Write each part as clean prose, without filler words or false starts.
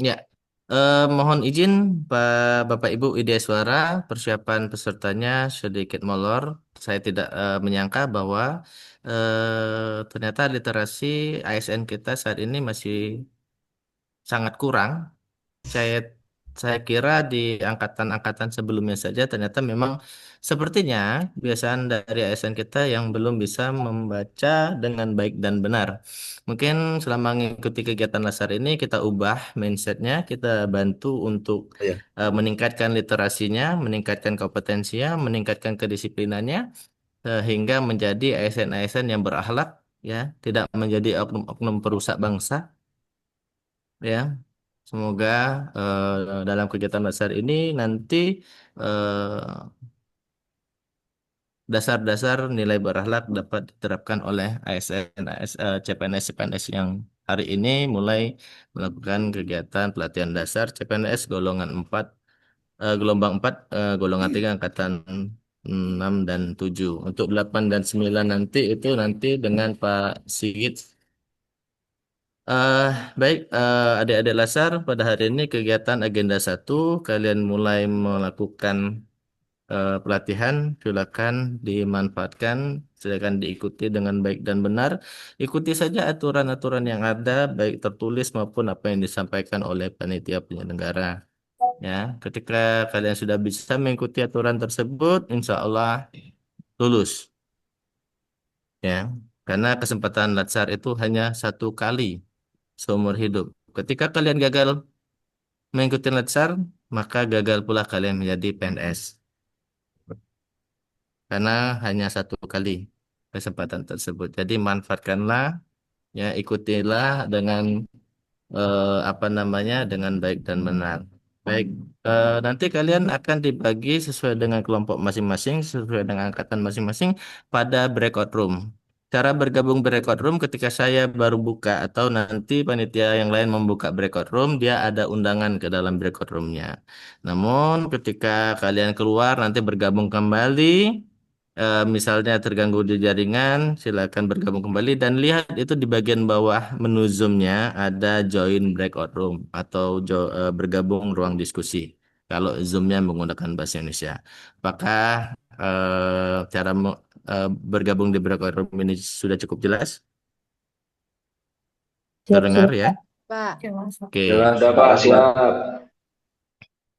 Ya, mohon izin Bapak Ibu Widyaswara, persiapan pesertanya sedikit molor. Saya tidak menyangka bahwa ternyata literasi ASN kita saat ini masih sangat kurang. Saya saya kira di angkatan-angkatan sebelumnya saja ternyata memang sepertinya kebiasaan dari ASN kita yang belum bisa membaca dengan baik dan benar. Mungkin selama mengikuti kegiatan Lasar ini kita ubah mindsetnya, kita bantu untuk Ya. meningkatkan literasinya, meningkatkan kompetensinya, meningkatkan kedisiplinannya, hingga menjadi ASN-ASN yang berakhlak, ya, tidak menjadi oknum-oknum perusak bangsa, ya. Semoga dalam kegiatan besar ini nanti eh, dasar-dasar nilai berakhlak dapat diterapkan oleh ASN, CPNS, CPNS yang hari ini mulai melakukan kegiatan pelatihan dasar CPNS golongan 4, gelombang 4, golongan 3, angkatan 6 dan 7. Untuk 8 dan 9 nanti itu nanti dengan Pak Sigit. Eh, Baik, adik-adik Lasar, pada hari ini kegiatan agenda satu, kalian mulai melakukan pelatihan, silakan dimanfaatkan, silakan diikuti dengan baik dan benar. Ikuti saja aturan-aturan yang ada, baik tertulis maupun apa yang disampaikan oleh panitia penyelenggara. Ya, ketika kalian sudah bisa mengikuti aturan tersebut, insya Allah lulus. Ya, karena kesempatan Latsar itu hanya satu kali seumur hidup. Ketika kalian gagal mengikuti Latsar, maka gagal pula kalian menjadi PNS. Karena hanya satu kali kesempatan tersebut. Jadi manfaatkanlah, ya, ikutilah dengan apa namanya, dengan baik dan benar. Baik, nanti kalian akan dibagi sesuai dengan kelompok masing-masing, sesuai dengan angkatan masing-masing pada breakout room. Cara bergabung breakout room ketika saya baru buka atau nanti panitia yang lain membuka breakout room, dia ada undangan ke dalam breakout roomnya. Namun ketika kalian keluar nanti bergabung kembali, misalnya terganggu di jaringan, silakan bergabung kembali dan lihat itu di bagian bawah menu Zoom-nya ada join breakout room atau bergabung ruang diskusi. Kalau Zoom-nya menggunakan bahasa Indonesia, apakah cara bergabung di breakout room ini sudah cukup jelas? Siap, Terdengar siap, ya? Pak. Pak. Oke. Jelas, Pak, siap.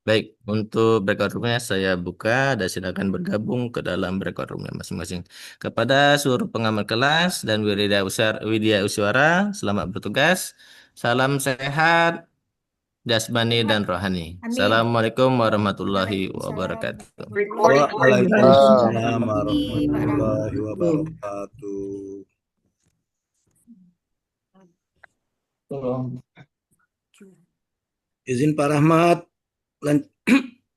Baik, untuk breakout roomnya saya buka dan silakan bergabung ke dalam breakout roomnya masing-masing. Kepada seluruh pengamat kelas dan Widya Uswara, selamat bertugas. Salam sehat, jasmani dan rohani. Assalamualaikum warahmatullahi wabarakatuh. Waalaikumsalam Pak Rahmat. warahmatullahi wabarakatuh. Izin Pak Rahmat,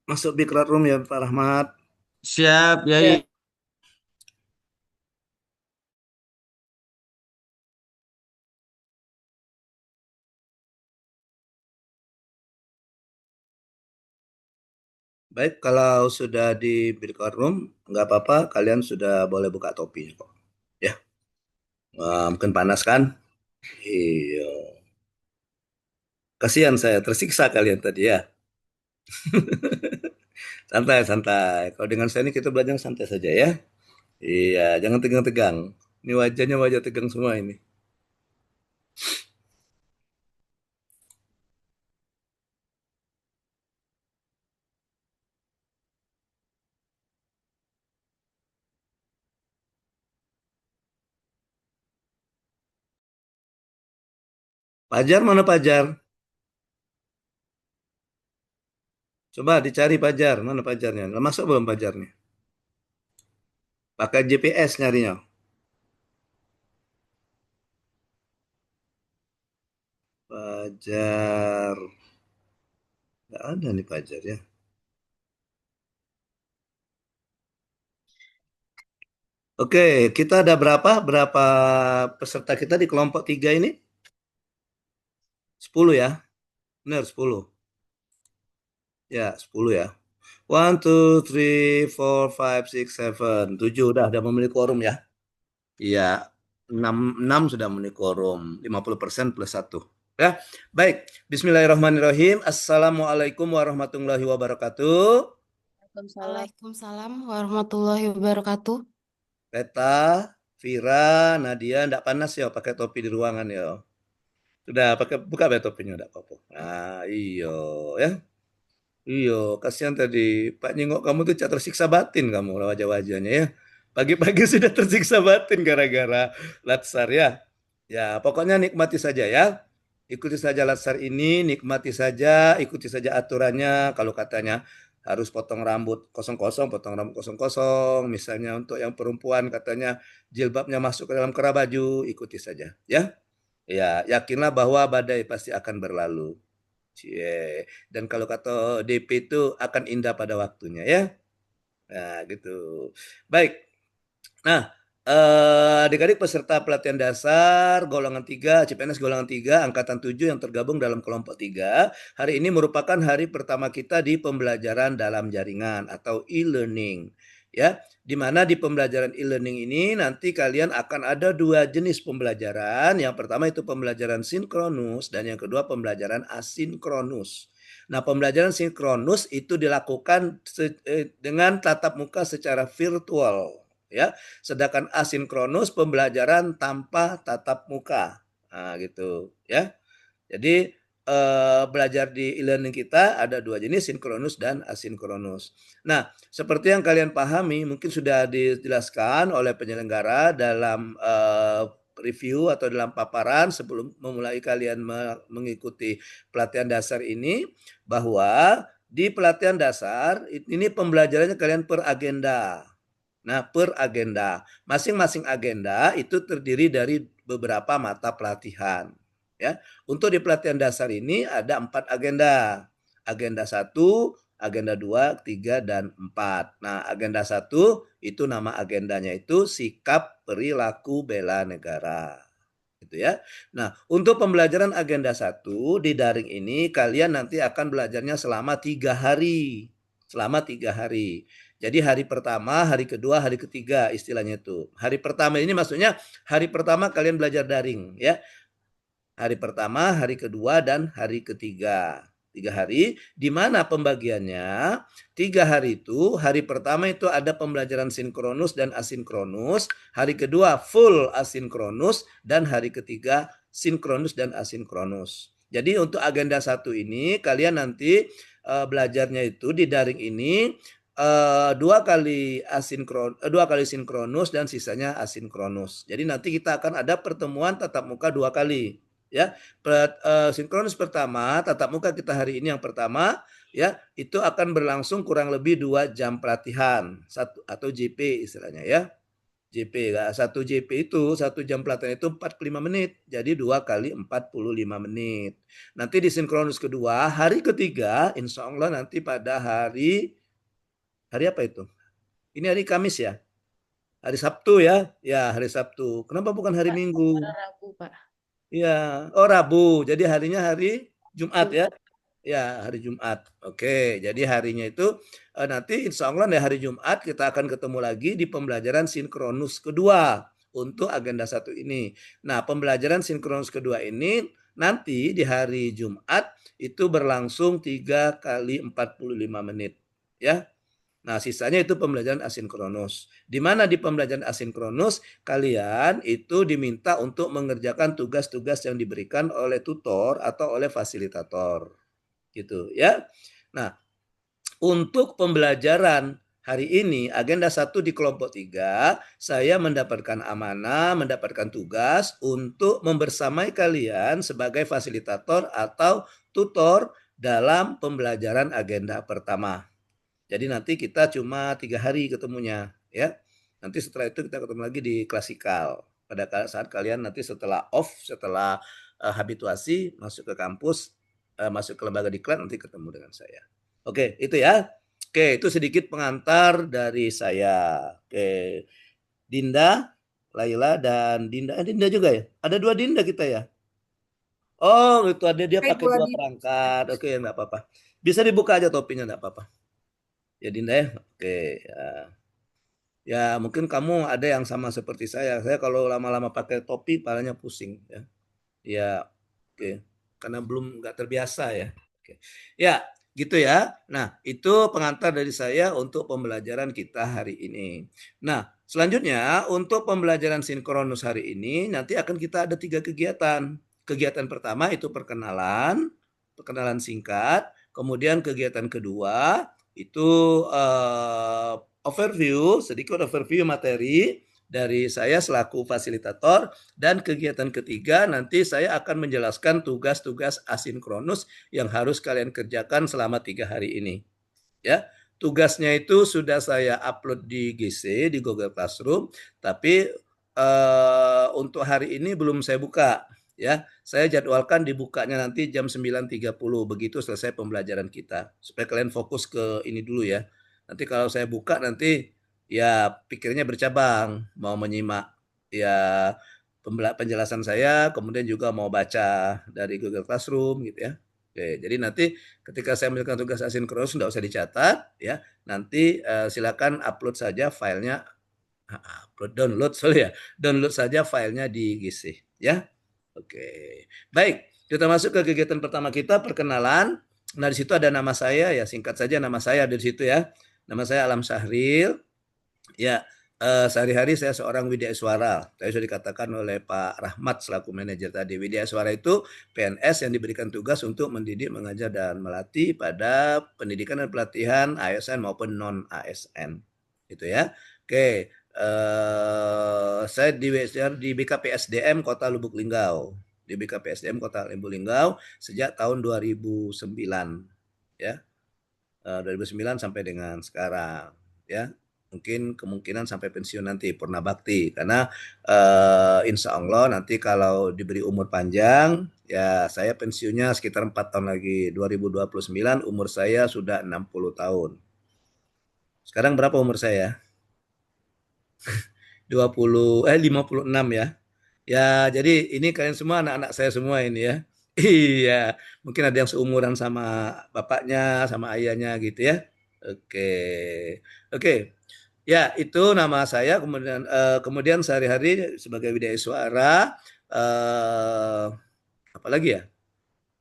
masuk di room ya Pak Rahmat. Siap, Yai. Baik, kalau sudah di breakout room, nggak apa-apa, kalian sudah boleh buka topinya kok. Ya, wah, mungkin panas kan? Iya. Kasihan saya, tersiksa kalian tadi ya. Santai, santai. Kalau dengan saya ini kita belajar santai saja ya. Iya, jangan tegang-tegang. Ini wajahnya wajah tegang semua ini. Pajar mana Pajar? Coba dicari Pajar, mana Pajarnya? Udah masuk belum Pajarnya? Pakai GPS nyarinya. Pajar. Nggak ada nih Pajar ya. Oke, kita ada berapa? Berapa peserta kita di kelompok 3 ini? 10 ya? Benar, 10. Ya, 10 ya. One, two, three, four, five, six, seven. 7 udah ada memiliki quorum ya. Iya. 6 sudah memenuhi quorum, 50% plus 1. Ya, baik. Bismillahirrahmanirrahim. Assalamualaikum warahmatullahi wabarakatuh. Waalaikumsalam warahmatullahi wabarakatuh. Reta, Vira, Nadia, enggak panas ya pakai topi di ruangan ya. Sudah pakai buka ya topinya enggak apa-apa. Nah, iyo ya. Iyo, kasihan tadi Pak Nyingok kamu tuh tersiksa batin kamu wajah-wajahnya ya. Pagi-pagi sudah tersiksa batin gara-gara latsar ya. Ya, pokoknya nikmati saja ya. Ikuti saja latsar ini, nikmati saja, ikuti saja aturannya. Kalau katanya harus potong rambut kosong-kosong, potong rambut kosong-kosong. Misalnya untuk yang perempuan katanya jilbabnya masuk ke dalam kerah baju, ikuti saja ya. Ya, yakinlah bahwa badai pasti akan berlalu. Cie. Dan kalau kata DP itu akan indah pada waktunya ya. Nah, gitu. Baik. Nah, adik-adik peserta pelatihan dasar golongan 3, CPNS golongan 3, angkatan 7 yang tergabung dalam kelompok 3. Hari ini merupakan hari pertama kita di pembelajaran dalam jaringan atau e-learning. Ya, di mana di pembelajaran e-learning ini nanti kalian akan ada dua jenis pembelajaran. Yang pertama itu pembelajaran sinkronus dan yang kedua pembelajaran asinkronus. Nah, pembelajaran sinkronus itu dilakukan dengan tatap muka secara virtual, ya. Sedangkan asinkronus pembelajaran tanpa tatap muka. Nah, gitu, ya. Jadi belajar di e-learning kita ada dua jenis, sinkronus dan asinkronus. Nah, seperti yang kalian pahami, mungkin sudah dijelaskan oleh penyelenggara dalam review atau dalam paparan sebelum memulai kalian mengikuti pelatihan dasar ini, bahwa di pelatihan dasar ini pembelajarannya kalian per agenda. Nah, per agenda. Masing-masing agenda itu terdiri dari beberapa mata pelatihan. Ya, untuk di pelatihan dasar ini ada 4 agenda. Agenda 1, agenda 2, 3, dan 4. Nah, agenda 1 itu nama agendanya itu sikap perilaku bela negara. Gitu ya. Nah, untuk pembelajaran agenda 1 di daring ini kalian nanti akan belajarnya selama 3 hari. Selama 3 hari. Jadi hari pertama, hari kedua, hari ketiga istilahnya itu. Hari pertama ini maksudnya hari pertama kalian belajar daring ya. Hari pertama, hari kedua, dan hari ketiga. 3 hari, di mana pembagiannya? 3 hari itu, hari pertama itu ada pembelajaran sinkronus dan asinkronus, hari kedua full asinkronus, dan hari ketiga sinkronus dan asinkronus. Jadi untuk agenda 1 ini, kalian nanti belajarnya itu di daring ini 2 kali sinkronus dan sisanya asinkronus. Jadi nanti kita akan ada pertemuan tatap muka 2 kali. Ya, sinkronus pertama tatap muka kita hari ini yang pertama ya itu akan berlangsung kurang lebih 2 jam pelatihan satu atau JP istilahnya ya. JP, satu JP itu 1 jam pelatihan itu 45 menit. Jadi 2 kali 45 menit. Nanti di sinkronus kedua hari ketiga insya Allah nanti pada hari apa itu? Ini hari Kamis ya? Hari Sabtu ya? Ya, hari Sabtu. Kenapa bukan hari Minggu? Rabu, Pak. Iya, oh Rabu. Jadi harinya hari Jumat ya. Ya, hari Jumat. Oke, jadi harinya itu nanti insya Allah di hari Jumat kita akan ketemu lagi di pembelajaran sinkronus kedua untuk agenda 1 ini. Nah, pembelajaran sinkronus kedua ini nanti di hari Jumat itu berlangsung 3 kali 45 menit. Ya, nah, sisanya itu pembelajaran asinkronus. Di mana di pembelajaran asinkronus kalian itu diminta untuk mengerjakan tugas-tugas yang diberikan oleh tutor atau oleh fasilitator. Gitu ya. Nah, untuk pembelajaran hari ini agenda 1 di kelompok 3, saya mendapatkan amanah, mendapatkan tugas untuk membersamai kalian sebagai fasilitator atau tutor dalam pembelajaran agenda pertama. Jadi nanti kita cuma 3 hari ketemunya ya. Nanti setelah itu kita ketemu lagi di klasikal. Pada saat kalian nanti setelah off, setelah habituasi masuk ke kampus, masuk ke lembaga diklat nanti ketemu dengan saya. Oke, itu ya. Oke, itu sedikit pengantar dari saya. Oke. Dinda, Laila dan Dinda. Dinda juga ya? Ada 2 Dinda kita ya? Oh, itu ada dia pakai 2 perangkat. Oke, enggak apa-apa. Bisa dibuka aja topinya enggak apa-apa. Ya Dinda ya. Oke, ya. Ya, mungkin kamu ada yang sama seperti saya. Saya kalau lama-lama pakai topi, palanya pusing. Ya, ya, oke. Karena belum nggak terbiasa ya. Oke. Ya, gitu ya. Nah, itu pengantar dari saya untuk pembelajaran kita hari ini. Nah, selanjutnya untuk pembelajaran sinkronus hari ini, nanti akan kita ada 3 kegiatan. Kegiatan pertama itu perkenalan, perkenalan singkat. Kemudian kegiatan kedua itu overview, sedikit overview materi dari saya selaku fasilitator. Dan kegiatan ketiga nanti saya akan menjelaskan tugas-tugas asinkronus yang harus kalian kerjakan selama 3 hari ini. Ya, tugasnya itu sudah saya upload di GC, di Google Classroom, tapi untuk hari ini belum saya buka. Ya, saya jadwalkan dibukanya nanti jam 9.30 begitu selesai pembelajaran kita. Supaya kalian fokus ke ini dulu ya. Nanti kalau saya buka nanti ya pikirnya bercabang, mau menyimak ya penjelasan saya, kemudian juga mau baca dari Google Classroom gitu ya. Oke, jadi nanti ketika saya mengerjakan tugas asinkronus enggak usah dicatat ya. Nanti silakan upload saja filenya, download sorry ya, download saja filenya di GC ya. Oke, baik, kita masuk ke kegiatan pertama kita, perkenalan. Nah, di situ ada nama saya ya, singkat saja nama saya di situ ya. Nama saya Alam Syahril. Ya, sehari-hari saya seorang widyaswara. Tadi sudah dikatakan oleh Pak Rahmat selaku manajer tadi. Widyaswara itu PNS yang diberikan tugas untuk mendidik, mengajar, dan melatih pada pendidikan dan pelatihan ASN maupun non-ASN. Gitu ya. Oke, saya di BKPSDM Kota Lubuk Linggau. Di BKPSDM Kota Lubuk Linggau sejak tahun 2009 ya. 2009 sampai dengan sekarang ya. Mungkin kemungkinan sampai pensiun nanti purna bakti karena insya Allah nanti kalau diberi umur panjang ya saya pensiunnya sekitar 4 tahun lagi. 2029 umur saya sudah 60 tahun. Sekarang berapa umur saya? 56 ya. Ya, jadi ini kalian semua anak-anak saya semua ini ya. Iya, mungkin ada yang seumuran sama bapaknya, sama ayahnya gitu ya. Oke. Oke. Ya, itu nama saya, kemudian sehari-hari sebagai widyaswara, apa lagi ya?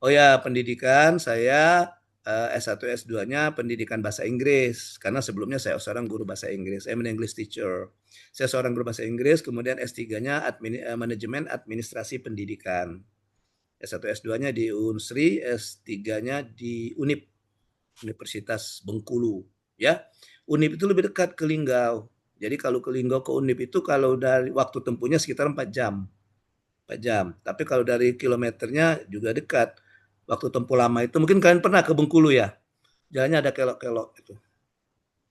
Oh ya, pendidikan saya S1 S2-nya pendidikan bahasa Inggris karena sebelumnya saya seorang guru bahasa Inggris, I'm an English teacher. Saya seorang guru bahasa Inggris, kemudian S3-nya manajemen administrasi pendidikan. S1 S2-nya di Unsri, S3-nya di Unip, Universitas Bengkulu, ya. Unip itu lebih dekat ke Linggau. Jadi kalau ke Linggau ke Unip itu kalau dari waktu tempuhnya sekitar 4 jam. 4 jam. Tapi kalau dari kilometernya juga dekat. Waktu tempuh lama itu mungkin kalian pernah ke Bengkulu ya. Jalannya ada kelok-kelok itu.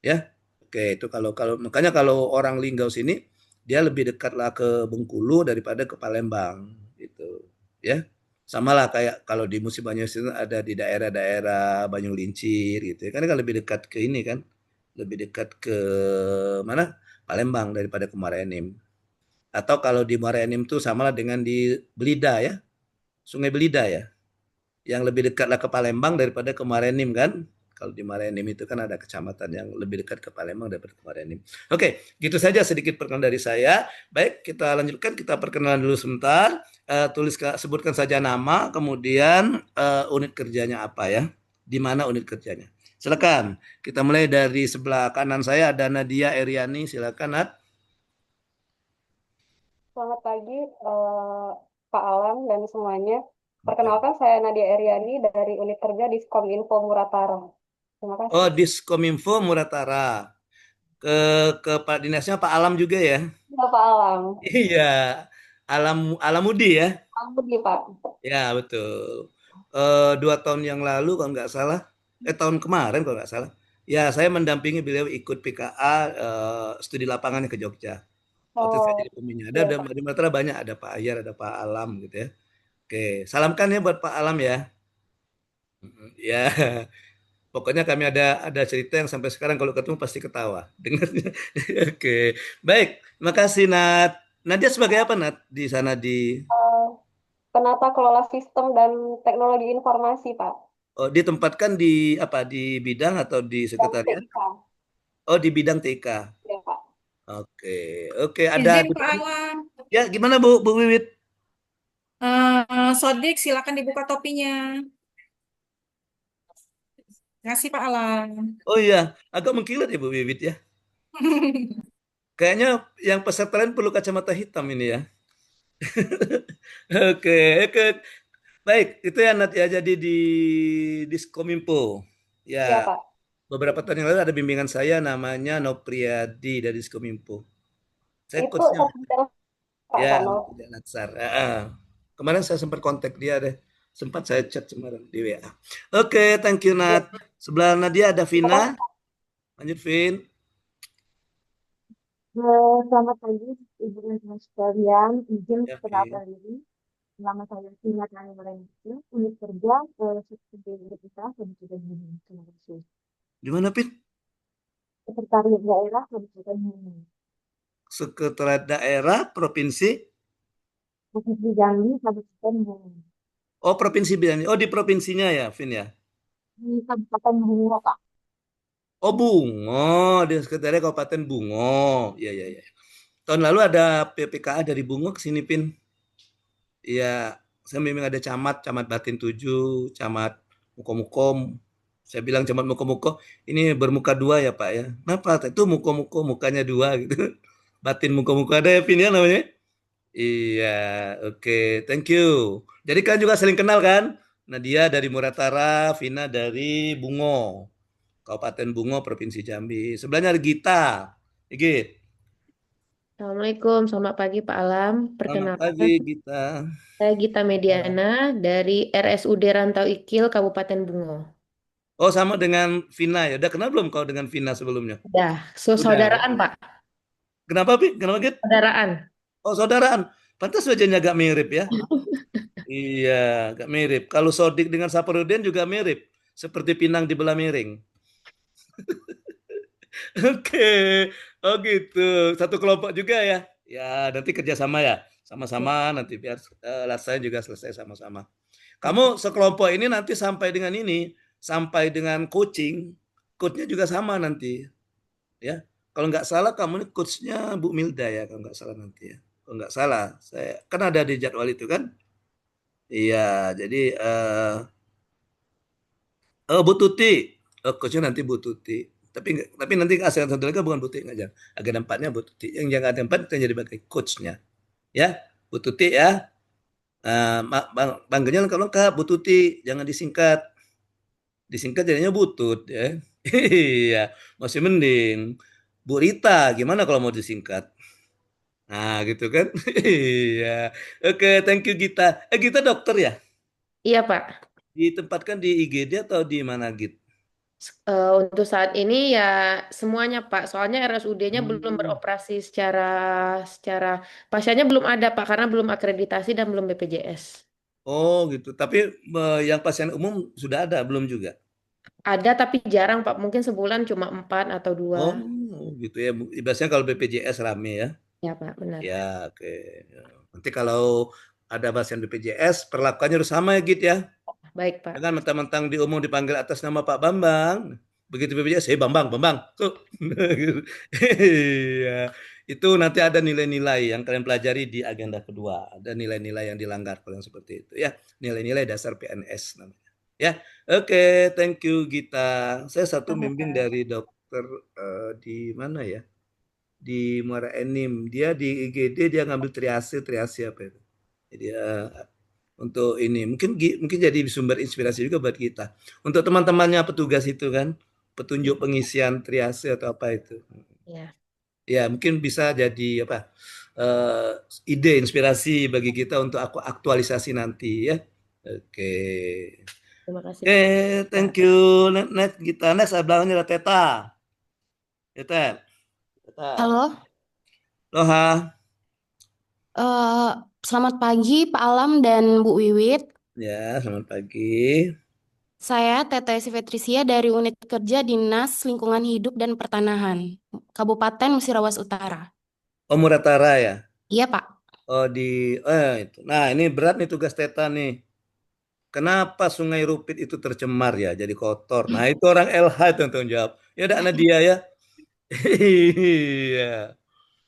Ya. Oke, itu kalau kalau makanya kalau orang Linggau sini dia lebih dekat lah ke Bengkulu daripada ke Palembang gitu. Ya. Sama lah kayak kalau di Musi Banyu itu ada di daerah-daerah Banyu Lincir gitu ya. Kan lebih dekat ke ini kan. Lebih dekat ke mana? Palembang daripada ke Muara Enim. Atau kalau di Muara Enim itu samalah dengan di Belida ya. Sungai Belida ya. Yang lebih dekatlah ke Palembang daripada ke Muara Enim kan. Kalau di Muara Enim itu kan ada kecamatan yang lebih dekat ke Palembang daripada ke Muara Enim. Oke, gitu saja sedikit perkenalan dari saya. Baik, kita lanjutkan, kita perkenalan dulu sebentar. Sebutkan saja nama, kemudian unit kerjanya apa ya. Di mana unit kerjanya. Silakan. Kita mulai dari sebelah kanan saya ada Nadia Eriani. Silakan, Nat. Selamat pagi, Pak Alam dan semuanya. Perkenalkan, saya Nadia Eriani dari Unit Kerja Diskominfo Muratara. Terima kasih. Oh, Diskominfo Muratara. Ke Pak Dinasnya Pak Alam juga ya? Ya, Pak Alam. Iya, Alamudi ya? Ampun, Pak. Ya, betul. 2 tahun yang lalu kalau nggak salah, tahun kemarin kalau nggak salah, ya saya mendampingi beliau ikut PKA studi lapangannya ke Jogja. Waktu saya Oh, jadi pembina. iya, Ada Pak. di Matra banyak, ada Pak Ahyar, ada Pak Alam gitu ya. Oke, salamkan ya buat Pak Alam ya. Ya, pokoknya kami ada cerita yang sampai sekarang kalau ketemu pasti ketawa dengarnya. Oke, baik. Makasih Nat. Nadia sebagai apa Nat di sana di Eh, Penata kelola sistem dan teknologi informasi, Pak. oh, ditempatkan di apa di bidang atau di Dan sekretariat? TIK. Oh, di bidang TK. Ya, Pak. Oke, oke. Ada Izin Pak Alam. ya gimana Bu Wiwit? Sodik, silakan dibuka topinya. Terima kasih Pak Alam. Oh iya, agak mengkilat ya Bu Wiwit ya. Kayaknya yang peserta lain perlu kacamata hitam ini ya. Oke, oke. Baik, itu ya Nat ya, jadi di Diskominfo. Ya, Ya, Pak. beberapa tahun yang lalu ada bimbingan saya namanya Nopriyadi dari Diskominfo. Saya Itu coachnya satu bidang Pak ya Sano. tidak Natsar. Kemarin saya sempat kontak dia deh. Sempat saya chat kemarin di WA. Oke, thank you Ya, Nat. Sebelah Nadia ada Vina. makasih. Lanjut Vin. Selamat pagi, Ibu dan Mas sekalian. Izin Ya, Vin. perkenalkan diri. Nama saya Tina Tani Marenisi, unit kerja Sekretariat kita Kabupaten Gunung. Terima kasih. Di mana Vin? Sekretariat Daerah Kabupaten Gunung. Sekretariat Daerah Provinsi. Provinsi Jambi, Kabupaten Gunung. Oh, Provinsi Jambi. Oh, di provinsinya ya, Vin ya. Di Kabupaten Gunung, Pak. Oh, Bungo, di Sekretariat Kabupaten Bungo. Iya, iya, iya. Tahun lalu ada PPKA dari Bungo ke sini, Pin. Iya, saya memang ada camat Batin 7, camat Muko-Muko. Saya bilang camat Muko-Muko, ini bermuka dua ya, Pak ya. Kenapa? Itu Muko-Muko mukanya dua gitu. Batin Muko-Muko ada ya, Pin ya namanya? Iya, oke, thank you. Jadi kan juga saling kenal kan? Nadia dari Muratara, Vina dari Bungo. Kabupaten Bungo, Provinsi Jambi. Sebelahnya ada Gita. Git. Assalamualaikum, selamat pagi Pak Alam. Selamat Perkenalkan, pagi, Gita. saya Gita Mediana dari RSUD Rantau Ikil, Kabupaten Bungo. Oh, sama dengan Vina ya. Udah kenal belum kau dengan Vina sebelumnya? Udah, Udah. saudaraan Pak, Kenapa, Pi? Kenapa, Git? saudaraan. Oh, saudaraan. Pantas wajahnya agak mirip ya. Iya, agak mirip. Kalau Sodik dengan Saparudin juga mirip. Seperti pinang di belah miring. Oke, oh gitu. Satu kelompok juga ya. Ya, nanti kerjasama ya. Sama-sama nanti biar lasanya juga selesai sama-sama. Kamu sekelompok ini nanti sampai dengan coaching, coachnya juga sama nanti, ya. Kalau nggak salah kamu ini coachnya Bu Milda ya, kalau nggak salah nanti ya. Kalau nggak salah, saya kan ada di jadwal itu kan. Iya, jadi Bu Tuti, coachnya nanti Bu Tuti. Tapi nanti ASEAN satu lagi bukan Bu Tuti aja. Agak empatnya Bu Tuti. Yang jangan ada empat yang jadi bagai coachnya, ya. Bu Tuti ya. Panggilnya lengkap Bu Tuti, jangan disingkat. Disingkat jadinya butut ya. Iya, masih mending. Bu Rita, gimana kalau mau disingkat? Nah, gitu kan? Iya. Oke, thank you Gita. Gita dokter ya? Iya Pak, Ditempatkan di IGD atau di mana Git? Untuk saat ini ya semuanya Pak, soalnya RSUD-nya belum Hmm. beroperasi secara pasiennya belum ada Pak, karena belum akreditasi dan belum BPJS. Oh, gitu. Tapi yang pasien umum sudah ada, belum juga? Ada tapi jarang Pak, mungkin sebulan cuma 4 atau 2. Oh, gitu ya. Biasanya kalau BPJS rame ya. Ya Pak, benar. Ya, oke. Ya. Nanti kalau ada pasien BPJS, perlakuannya harus sama ya, Git ya. Baik Pak. Jangan mentang-mentang di umum dipanggil atas nama Pak Bambang. Begitu BPJS, hey Bambang, Bambang. Tuh. Iya. Itu nanti ada nilai-nilai yang kalian pelajari di agenda kedua. Ada nilai-nilai yang dilanggar kalau yang seperti itu ya. Nilai-nilai dasar PNS namanya. Ya, oke, thank you Gita. Saya satu bimbing dari dokter di mana ya? Di Muara Enim. Dia di IGD dia ngambil triase apa itu. Jadi untuk ini mungkin jadi sumber inspirasi juga buat kita. Untuk teman-temannya petugas itu kan, petunjuk pengisian triase atau apa itu. Ya. Ya, mungkin bisa jadi apa? Ide inspirasi bagi kita untuk aktualisasi nanti ya. Oke. Terima kasih. Oke, thank you. Next kita next belakangnya ada Teta. Teta. Halo, Loha. selamat pagi Pak Alam dan Bu Wiwit. Ya, selamat pagi. Saya Tete Sivetrisia dari Unit Kerja Dinas Lingkungan Hidup dan Pertanahan, Kabupaten Musirawas Utara. Oh, Muratara ya? Iya Pak. Oh, itu. Nah, ini berat nih tugas Teta nih. Kenapa Sungai Rupit itu tercemar ya, jadi kotor? Nah, itu orang LH itu yang tanggung jawab. Ya udah, anak dia ya. Iya.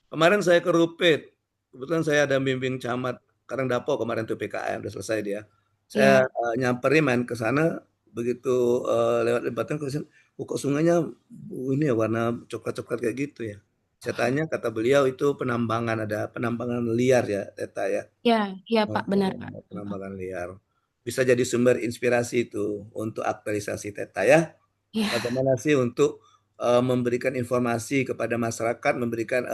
Kemarin saya ke Rupit. Kebetulan saya ada bimbing camat Karangdapo kemarin tuh PKM udah selesai dia. Saya Iya. nyamperin main ke sana begitu lewat jembatan kok sungainya ini ya warna coklat-coklat kayak gitu ya. Saya tanya kata beliau itu penambangan ada penambangan liar ya Teta ya. Iya, iya Pak, benar Pak. Penambangan liar. Bisa jadi sumber inspirasi itu untuk aktualisasi Teta ya. Iya, Bagaimana sih untuk memberikan informasi kepada masyarakat,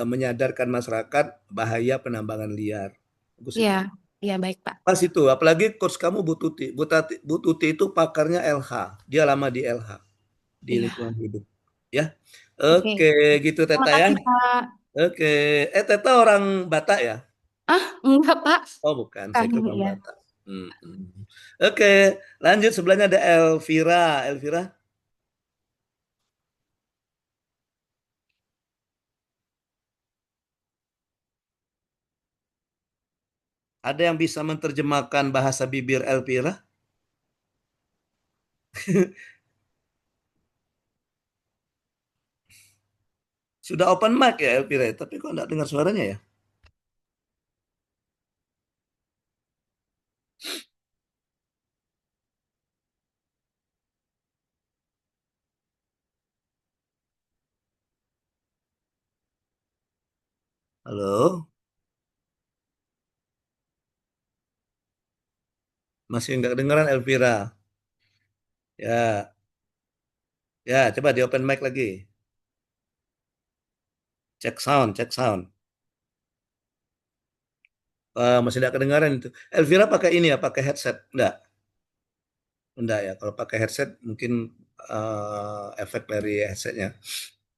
menyadarkan masyarakat bahaya penambangan liar. Bagus itu. iya, iya baik Pak. Pas itu, apalagi coach kamu Bu Tuti. Bu Tuti itu pakarnya LH. Dia lama di LH, di Iya, lingkungan hidup. Ya. oke. Oke, gitu Terima Teta ya. kasih Pak. Oke. Teta orang Batak ya? Enggak Pak. Oh, bukan. Saya Kan, kira orang iya. Batak. Oke, lanjut sebelahnya ada Elvira. Elvira, ada yang bisa menerjemahkan bahasa bibir Elvira? Sudah open mic ya Elvira, tapi kok enggak dengar suaranya ya? Halo? Masih enggak dengeran Elvira? Ya, ya coba di open mic lagi. Cek sound, cek sound. Masih enggak kedengaran itu. Elvira pakai ini ya, pakai headset? Enggak? Enggak ya, kalau pakai headset mungkin efek dari headsetnya.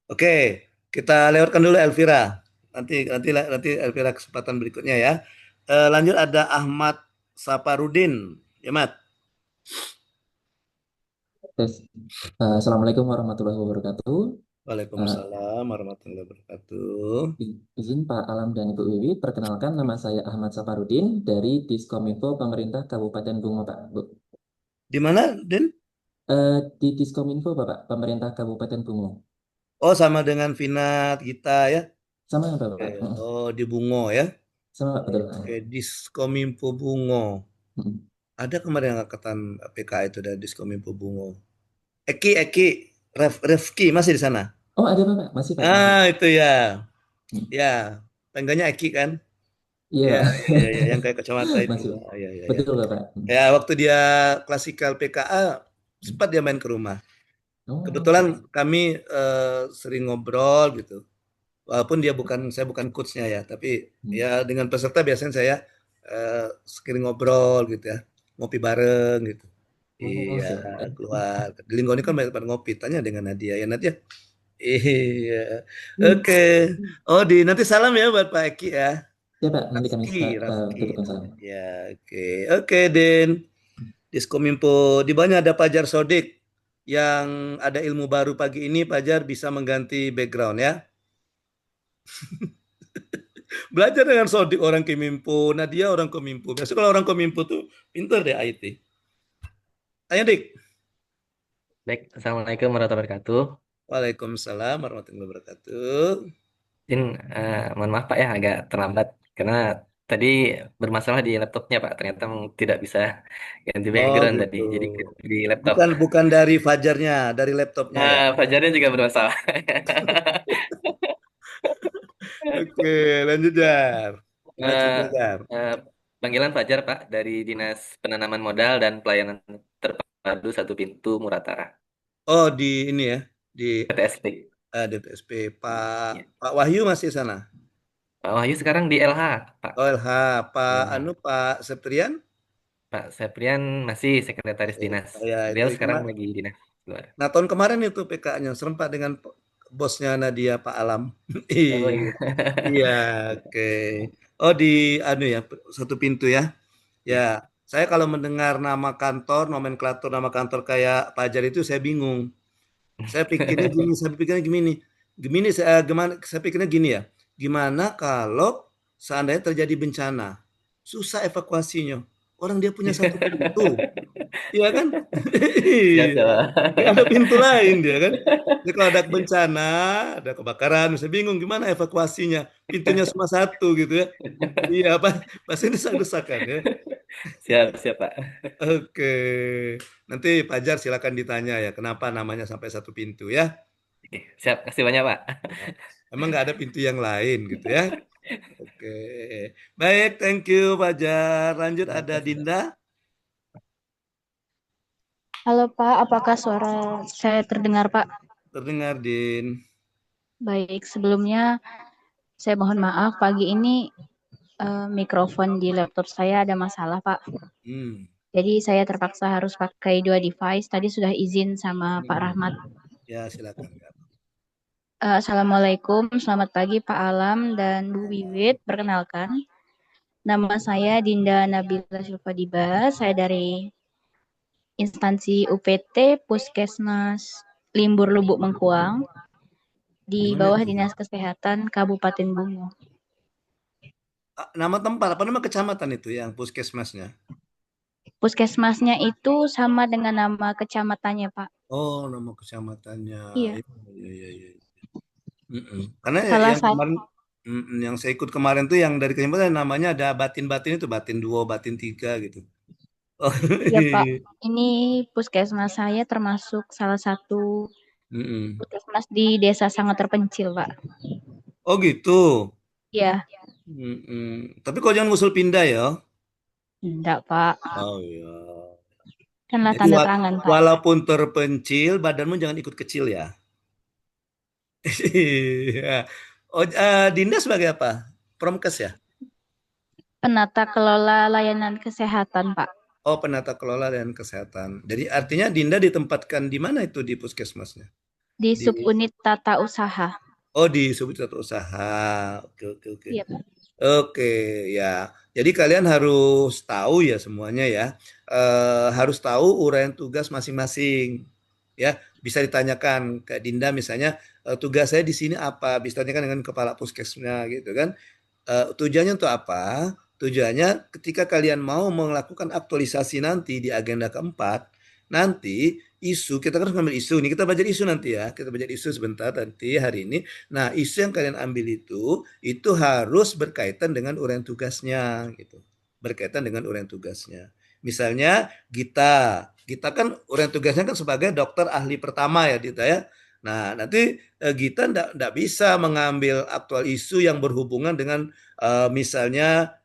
Oke, kita lewatkan dulu Elvira. Nanti Elvira kesempatan berikutnya ya. Lanjut ada Ahmad Saparudin. Ya, Mat. Tes. Assalamualaikum warahmatullahi wabarakatuh. Waalaikumsalam warahmatullahi wabarakatuh. Izin Pak Alam dan Ibu Wiwi, perkenalkan nama saya Ahmad Saparudin dari Diskominfo Pemerintah Kabupaten Bungo, Pak. Bu. Di mana, Din? Di Diskominfo, Bapak, Pemerintah Kabupaten Bungo. Oh, sama dengan Vinat Gita ya? Sama ya, Bapak? Oke. Oh, di Bungo ya? Sama, Pak, betul. Oke, Diskominfo Bungo. Mm. Ada kemarin yang angkatan PK itu dari Diskominfo Bungo. Eki, Refki masih di sana? Oh, ada Bapak, masih Pak. Ah, Masih. itu ya. Mm. Ya, panggilannya Eki kan? Iya, Ya, Pak. ya, yang kayak kacamata itu. Masih, Pak. Ya, ya, ya. Betul, Bapak. Ya, waktu dia klasikal PKA, sempat dia main ke rumah. Oh, Kebetulan kami sering ngobrol gitu. Walaupun saya bukan coachnya ya, tapi ya dengan peserta biasanya saya sering ngobrol gitu ya, ngopi bareng gitu. oh, Iya, siap. keluar. Di Lingkungan ini kan banyak tempat ngopi. Tanya dengan Nadia ya, Nadia. Iya. Oke. Oh, nanti salam ya buat Pak Eki ya. Ya, Pak, nanti kami Rafki. titipkan salam. Ya, oke. Oke, Den. Diskominfo di bawahnya ada Pajar Sodik yang ada ilmu baru pagi ini. Pajar bisa mengganti background ya. Belajar dengan Sodik orang Kominfo, Nadia orang Kominfo. Biasanya kalau orang Kominfo tuh pinter deh IT. Tanya Dik. Baik, Assalamualaikum warahmatullahi wabarakatuh. Waalaikumsalam warahmatullahi wabarakatuh. Izin, mohon maaf Pak ya agak terlambat karena tadi bermasalah di laptopnya Pak. Ternyata tidak bisa ganti Oh background tadi. gitu. Jadi di laptop. Bukan dari Fajarnya, dari laptopnya ya. Fajarnya juga bermasalah. Oke, lanjut Jar. Gimana Eh, cerita Jar? Panggilan Fajar Pak dari Dinas Penanaman Modal dan Pelayanan Terpadu Satu Pintu Muratara, Oh di ini ya, di PTSP. DPSP. Pak Ya. Pak Wahyu masih sana. Pak Wahyu sekarang di LH Pak. OLH, Pak Ya. Pak Septrian. Pak Septrian masih sekretaris dinas. Ya, Beliau itu sekarang lagi dinas luar. Nah, tahun kemarin itu PK-nya serempak dengan bosnya Nadia Pak Alam. Oh iya. Iya, oke. Oh di ya satu pintu ya. Ya, saya kalau mendengar nama kantor, nomenklatur nama kantor kayak Pajar itu saya bingung. Saya pikirnya gini, saya pikirnya gini ya. Gimana kalau seandainya terjadi bencana? Susah evakuasinya. Orang dia punya satu pintu. Iya kan? Siap, Iya. siap. Nggak ada pintu lain dia kan. Jadi kalau ada bencana, ada kebakaran, bisa bingung gimana evakuasinya. Pintunya cuma satu gitu ya. Iya, apa? Pasti desak-desakan ya. Siap, siap, Pak. Oke. Nanti Fajar silakan ditanya ya, kenapa namanya sampai satu pintu ya. Oke, siap. Kasih banyak, Pak. Ya. Emang nggak ada pintu yang lain gitu ya. Oke. Baik, thank you Fajar. Lanjut ada Makasih, Pak. Dinda. Halo Pak, apakah suara saya terdengar Pak? Terdengar Din. Baik, sebelumnya saya mohon maaf pagi ini mikrofon di laptop saya ada masalah Pak. Hmm. Jadi saya terpaksa harus pakai 2 device. Tadi sudah izin sama Pak Rahmat. Ya, silakan. Assalamualaikum, selamat pagi Pak Alam dan Bu Wiwit. Perkenalkan, nama saya Dinda Nabila Syufadiba. Saya dari instansi UPT Puskesmas Limbur Lubuk Mengkuang di Gimana bawah itu? Dinas Kesehatan Kabupaten Bungo. Nama tempat apa nama kecamatan itu yang puskesmasnya? Puskesmasnya itu sama dengan nama kecamatannya, Pak. Oh, nama kecamatannya. Iya. Iya. Karena Salah yang satu. kemarin yang saya ikut kemarin tuh yang dari kecamatan namanya ada Batin-Batin itu Batin 2, Batin 3 gitu. Oh, Ya, Pak. Ini puskesmas saya termasuk salah satu puskesmas di desa sangat terpencil, Pak. Oh gitu. Iya. Tapi kok jangan ngusul pindah ya? Enggak, Pak. Oh iya. Kanlah Jadi tanda tangan, Pak. walaupun terpencil, badanmu jangan ikut kecil ya. Iya. Oh, Dinda sebagai apa? Promkes ya? Penata kelola layanan kesehatan, Pak. Oh, penata kelola dan kesehatan. Jadi artinya Dinda ditempatkan di mana itu di puskesmasnya? Di subunit tata usaha. Oh, di subunit tata usaha. Oke. Iya, Pak. Oke, ya. Jadi kalian harus tahu ya semuanya ya. Harus tahu uraian tugas masing-masing. Ya, bisa ditanyakan ke Dinda misalnya, tugas saya di sini apa? Bisa tanyakan dengan kepala puskesmasnya gitu kan. Tujuannya untuk apa? Tujuannya ketika kalian mau melakukan aktualisasi nanti di agenda keempat, nanti isu, kita kan harus ngambil isu nih, kita belajar isu nanti ya, kita belajar isu sebentar nanti hari ini. Nah, isu yang kalian ambil itu harus berkaitan dengan uraian tugasnya gitu. Berkaitan dengan uraian tugasnya. Misalnya Gita kan uraian tugasnya kan sebagai dokter ahli pertama ya Dita ya. Nah, nanti Gita ndak bisa mengambil aktual isu yang berhubungan dengan misalnya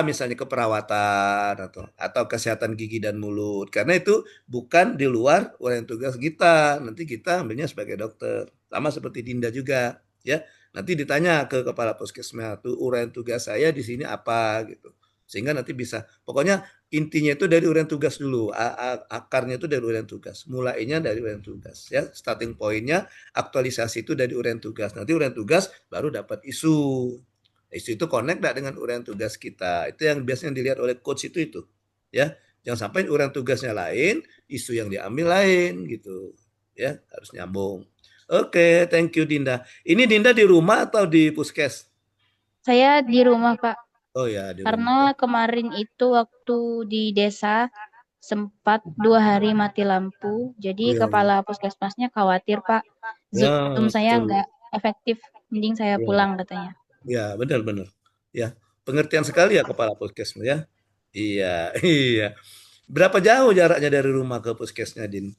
misalnya keperawatan atau kesehatan gigi dan mulut, karena itu bukan di luar uraian tugas kita. Nanti kita ambilnya sebagai dokter, sama seperti Dinda juga ya. Nanti ditanya ke kepala puskesmas tuh uraian tugas saya di sini apa gitu, sehingga nanti bisa, pokoknya intinya itu dari uraian tugas dulu, akarnya itu dari uraian tugas, mulainya dari uraian tugas ya, starting pointnya aktualisasi itu dari uraian tugas, nanti uraian tugas baru dapat isu. Isu itu connect nggak dengan uraian tugas kita, itu yang biasanya dilihat oleh coach itu ya. Jangan sampai uraian tugasnya lain, isu yang diambil lain gitu ya, harus nyambung. Oke, thank you Dinda. Ini Dinda di rumah atau di puskes? Saya di rumah, Pak. Oh ya, di Karena rumah. kemarin itu waktu di desa sempat 2 hari mati lampu, jadi kepala puskesmasnya khawatir Pak, Zoom saya nggak efektif, mending saya pulang katanya. Ya, benar. Ya, pengertian sekali ya kepala puskesmas ya. Iya. Berapa jauh jaraknya dari rumah ke puskesnya, Din?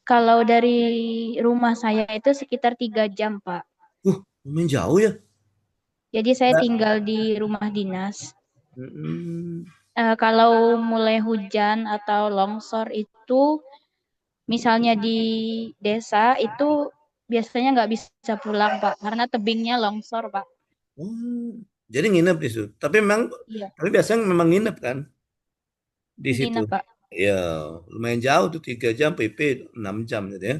Kalau dari rumah saya itu sekitar 3 jam, Pak. Lumayan jauh ya. Jadi saya tinggal di rumah dinas. Mm-mm. Kalau mulai hujan atau longsor itu, misalnya di desa itu biasanya nggak bisa pulang, Pak, karena tebingnya longsor, Pak. Jadi nginep di situ. Tapi biasanya memang nginep kan di situ. Nginep, Pak. Ya, lumayan jauh tuh 3 jam, PP 6 jam gitu ya.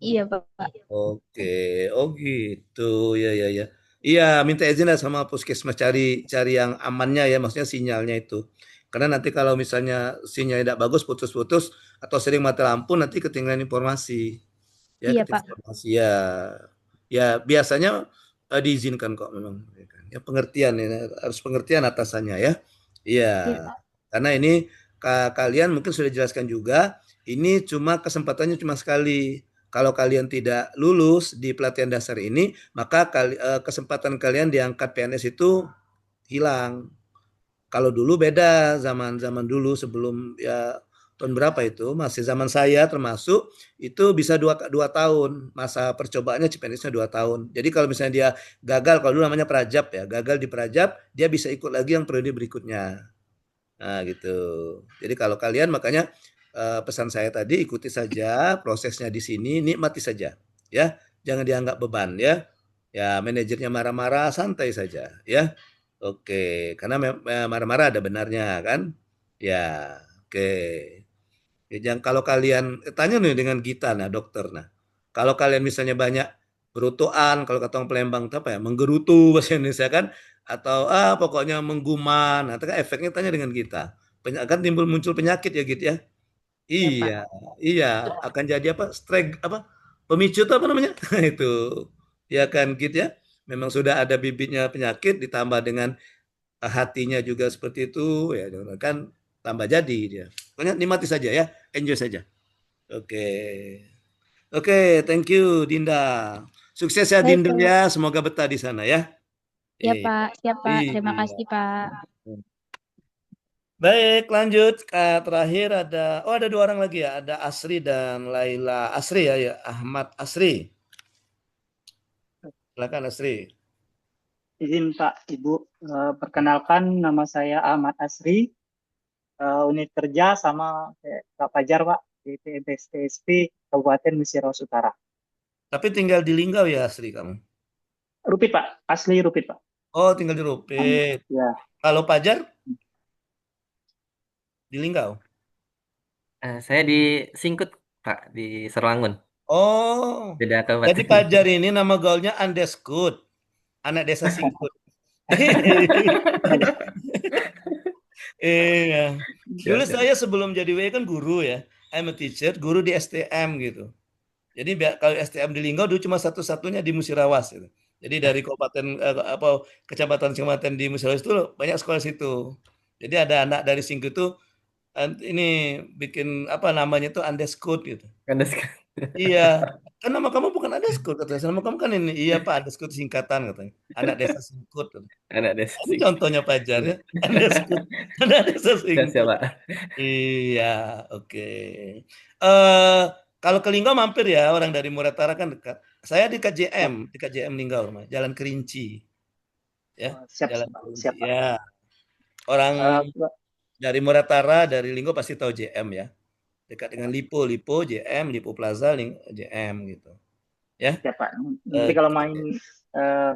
Iya, Pak. Oke, oh gitu, ya. Iya, minta izin lah sama puskesmas cari yang amannya ya, maksudnya sinyalnya itu. Karena nanti kalau misalnya sinyalnya tidak bagus, putus-putus atau sering mati lampu, nanti ketinggalan informasi. Ya, iya, Pak. informasi ya biasanya diizinkan kok memang. Ya pengertian ya, harus pengertian atasannya ya. Iya. Karena ini kalian mungkin sudah jelaskan juga, ini kesempatannya cuma sekali. Kalau kalian tidak lulus di pelatihan dasar ini, maka kesempatan kalian diangkat PNS itu hilang. Kalau dulu beda, zaman dulu sebelum ya tahun berapa itu, masih zaman saya termasuk, itu bisa dua tahun, masa percobaannya CPNS-nya 2 tahun. Jadi kalau misalnya dia gagal, kalau dulu namanya prajab ya, gagal di prajab, dia bisa ikut lagi yang periode berikutnya. Nah gitu. Jadi kalau kalian makanya pesan saya tadi ikuti saja prosesnya di sini, nikmati saja ya, jangan dianggap beban ya. Ya manajernya marah-marah santai saja ya. Oke, karena marah-marah ada benarnya kan? Ya, oke. Yang kalau kalian tanya nih dengan Gita, nah dokter, nah kalau kalian misalnya banyak gerutuan, kalau kata orang Palembang itu apa ya, menggerutu bahasa Indonesia kan, atau pokoknya mengguman, nah itu kan efeknya tanya dengan kita. Kan muncul penyakit ya gitu ya. Ya, Pak. Iya, iya akan jadi apa? Pemicu itu apa namanya? Itu ya kan gitu ya. Memang sudah ada bibitnya penyakit ditambah dengan hatinya juga seperti itu ya kan tambah jadi dia. Pokoknya nikmati saja ya, enjoy saja. Oke. Oke, thank you Dinda. Sukses ya Baik, Dinda Pak. ya, semoga betah di sana ya. Ya, Pak. Siap, Pak. Terima Iya. kasih, Pak. Baik, lanjut. Terakhir ada 2 orang lagi ya, ada Asri dan Laila. Asri ya, Ahmad Asri. Silakan Asri. Izin Pak, Ibu, perkenalkan nama saya Ahmad Asri, unit kerja sama Pak Fajar Pak, di TSP Kabupaten Musirawas Utara. Tapi tinggal di Linggau ya Asri kamu? Rupit Pak, asli Rupit Pak. Oh, tinggal di Rupit. Ya. Kalau Fajar? Di Linggau? Saya di Singkut, Pak, di Serwangun. Oh, Beda jadi kabupaten. Fajar ini nama gaulnya Andeskut, anak desa Singkut. Iya. Dulu Siap, siap. saya sebelum jadi WI kan guru ya. I'm a teacher, guru di STM gitu. Jadi kalau STM di Linggau dulu cuma satu-satunya di Musirawas gitu. Jadi dari kecamatan-kecamatan di Musirawas itu banyak sekolah situ. Jadi ada anak dari Singkut itu ini bikin apa namanya tuh Andeskut gitu. Andeskut. Iya, kan nama kamu bukan Andeskut katanya. Nama kamu kan ini. Iya Pak, Andeskut singkatan katanya. Anak desa Singkut. Anak desa Ini Singkut. contohnya Fajar ya. Andeskut. Anak desa Siap, Singkut. Pak. Iya, oke. Eh kalau ke Linggau mampir ya, orang dari Muratara kan dekat. Saya di KJM Linggau rumah, Jalan Kerinci. Ya, Siap, Jalan Pak. Kerinci. Siap, Pak. Ya, orang dari Muratara, dari Linggau pasti tahu JM ya. Dekat dengan Lipo JM, Lipo Plaza, JM gitu. Ya. Siap, Pak. Nanti kalau main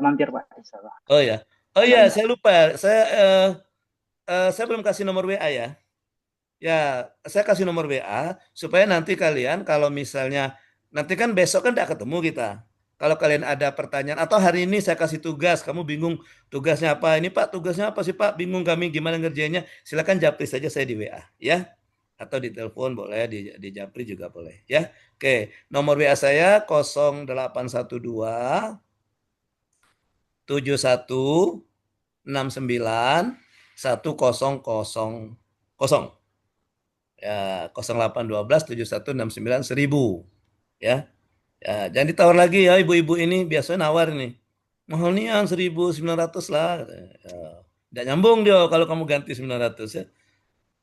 mampir Pak, insyaallah. Oh ya. Oh iya, saya lupa. Saya belum kasih nomor WA ya. Ya, saya kasih nomor WA supaya nanti kalian kalau misalnya nanti kan besok kan tidak ketemu kita. Kalau kalian ada pertanyaan atau hari ini saya kasih tugas, kamu bingung tugasnya apa? Ini Pak, tugasnya apa sih Pak? Bingung kami gimana ngerjainnya? Silakan japri saja saya di WA ya. Atau di telepon boleh, di japri juga boleh ya. Oke, nomor WA saya 0812 7169 1000 ya 0812 7169 1000 ya. Ya, jangan ditawar lagi ya ibu-ibu ini biasanya nawar ini. Mahal nih yang 1900 lah. Ya, tidak nyambung dia kalau kamu ganti 900 ya.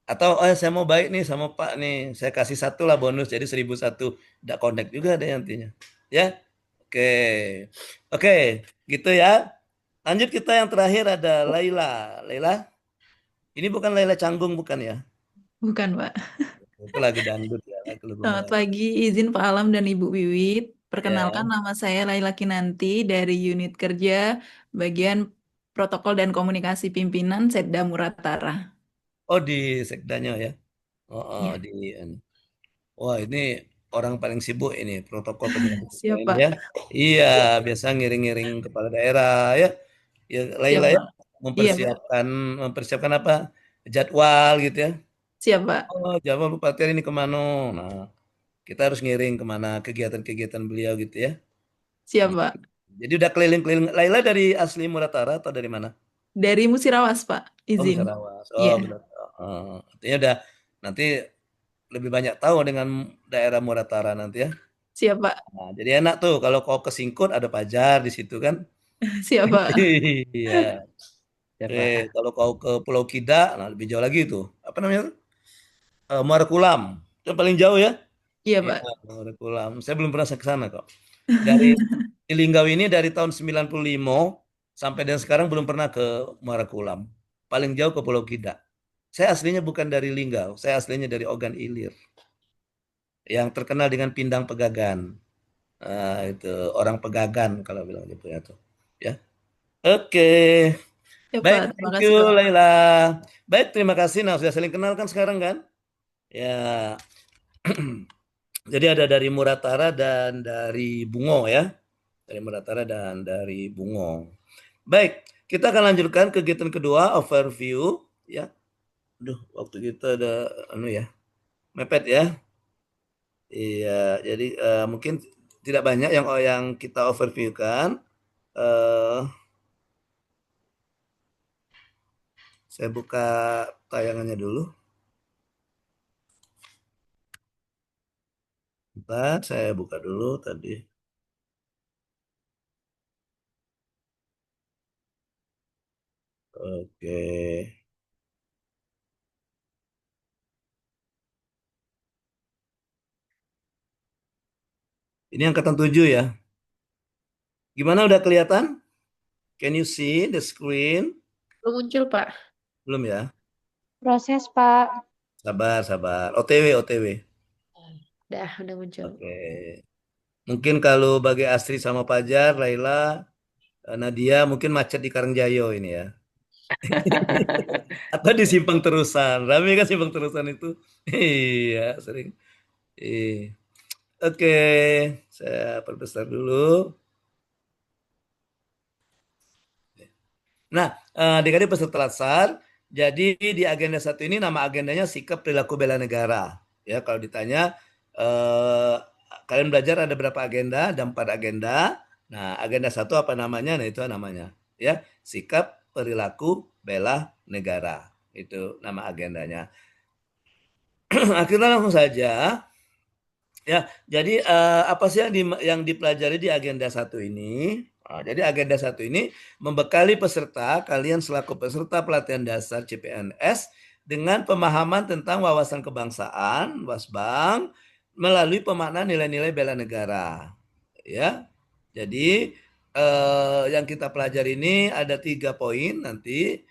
Atau saya mau baik nih sama Pak nih, saya kasih 1 lah bonus jadi 1001. Tidak connect juga ada nantinya. Ya. Oke. Oke, gitu ya. Lanjut kita yang terakhir ada Laila. Laila? Ini bukan Laila Canggung bukan ya? Bukan, Pak. Itu lagi dangdut ya. Selamat pagi, izin Pak Alam dan Ibu Wiwit. Perkenalkan nama saya Laila Kinanti dari unit kerja bagian protokol dan komunikasi pimpinan Setda Muratara. Oh di sekdanya ya. Oh, Ya. Wah ini orang paling sibuk ini protokol komunikasi Siap, ini Pak. ya. Iya, biasa ngiring-ngiring kepala daerah ya. Ya Laila Siap, ya Pak. Iya, Pak. mempersiapkan apa? Jadwal gitu ya. Siap, Pak. Oh, jadwal Bupati hari ini kemana? Nah, kita harus ngiring kemana kegiatan-kegiatan beliau gitu ya. Siap, Pak. Jadi udah keliling-keliling. Laila dari asli Muratara atau dari mana? Dari Musirawas, Pak. Oh, Izin. Musirawas. Oh, Iya. benar. Artinya udah nanti lebih banyak tahu dengan daerah Muratara nanti ya. Siap, Pak. Nah, jadi enak tuh kalau kau ke Singkut ada Pajar di situ kan. Siap, Pak. Iya. Ya, Oke, Pak. kalau kau ke Pulau Kida, nah lebih jauh lagi tuh. Apa namanya tuh? Muara Kulam. Itu paling jauh ya. Iya, Iya, Pak. Muara Kulam. Saya belum pernah ke sana kok. Dari di Linggau ini dari tahun 95 sampai dan sekarang belum pernah ke Muara Kulam. Paling jauh ke Pulau Kida. Saya aslinya bukan dari Linggau, saya aslinya dari Ogan Ilir yang terkenal dengan pindang pegagan. Itu orang pegagan kalau bilang gitu ya tuh. Ya. Oke. Ya, Baik, Pak. Terima thank you kasih, Pak. Laila. Baik, terima kasih. Nah, sudah saling kenal kan sekarang kan? Ya. Jadi ada dari Muratara dan dari Bungo ya. Dari Muratara dan dari Bungo. Baik, kita akan lanjutkan kegiatan kedua, overview ya. Aduh, waktu kita ada ya, mepet ya. Iya, jadi mungkin tidak banyak yang kita overview-kan. Saya buka tayangannya dulu. Bentar, saya buka dulu tadi. Oke. Ini angkatan 7 ya. Gimana udah kelihatan? Can you see the screen? Belum muncul, Pak. Belum ya? Proses, Pak. Sabar, sabar. OTW. Udah muncul. Oke. Mungkin kalau bagi Astri sama Pajar, Laila, Nadia mungkin macet di Karangjayo ini ya. Atau di Simpang Terusan. Rame kan Simpang Terusan itu? Iya, sering. Oke, saya perbesar dulu. Nah, adik-adik peserta latsar, jadi di agenda satu ini nama agendanya sikap perilaku bela negara. Ya, kalau ditanya, kalian belajar ada berapa agenda? Ada 4 agenda. Nah, agenda satu apa namanya? Nah, itu namanya. Ya, sikap perilaku bela negara. Itu nama agendanya. Akhirnya langsung saja. Ya, jadi apa sih yang dipelajari di agenda satu ini? Jadi agenda satu ini membekali peserta, kalian selaku peserta pelatihan dasar CPNS dengan pemahaman tentang wawasan kebangsaan, WASBAng, melalui pemaknaan nilai-nilai bela negara. Ya, jadi yang kita pelajari ini ada 3 poin nanti,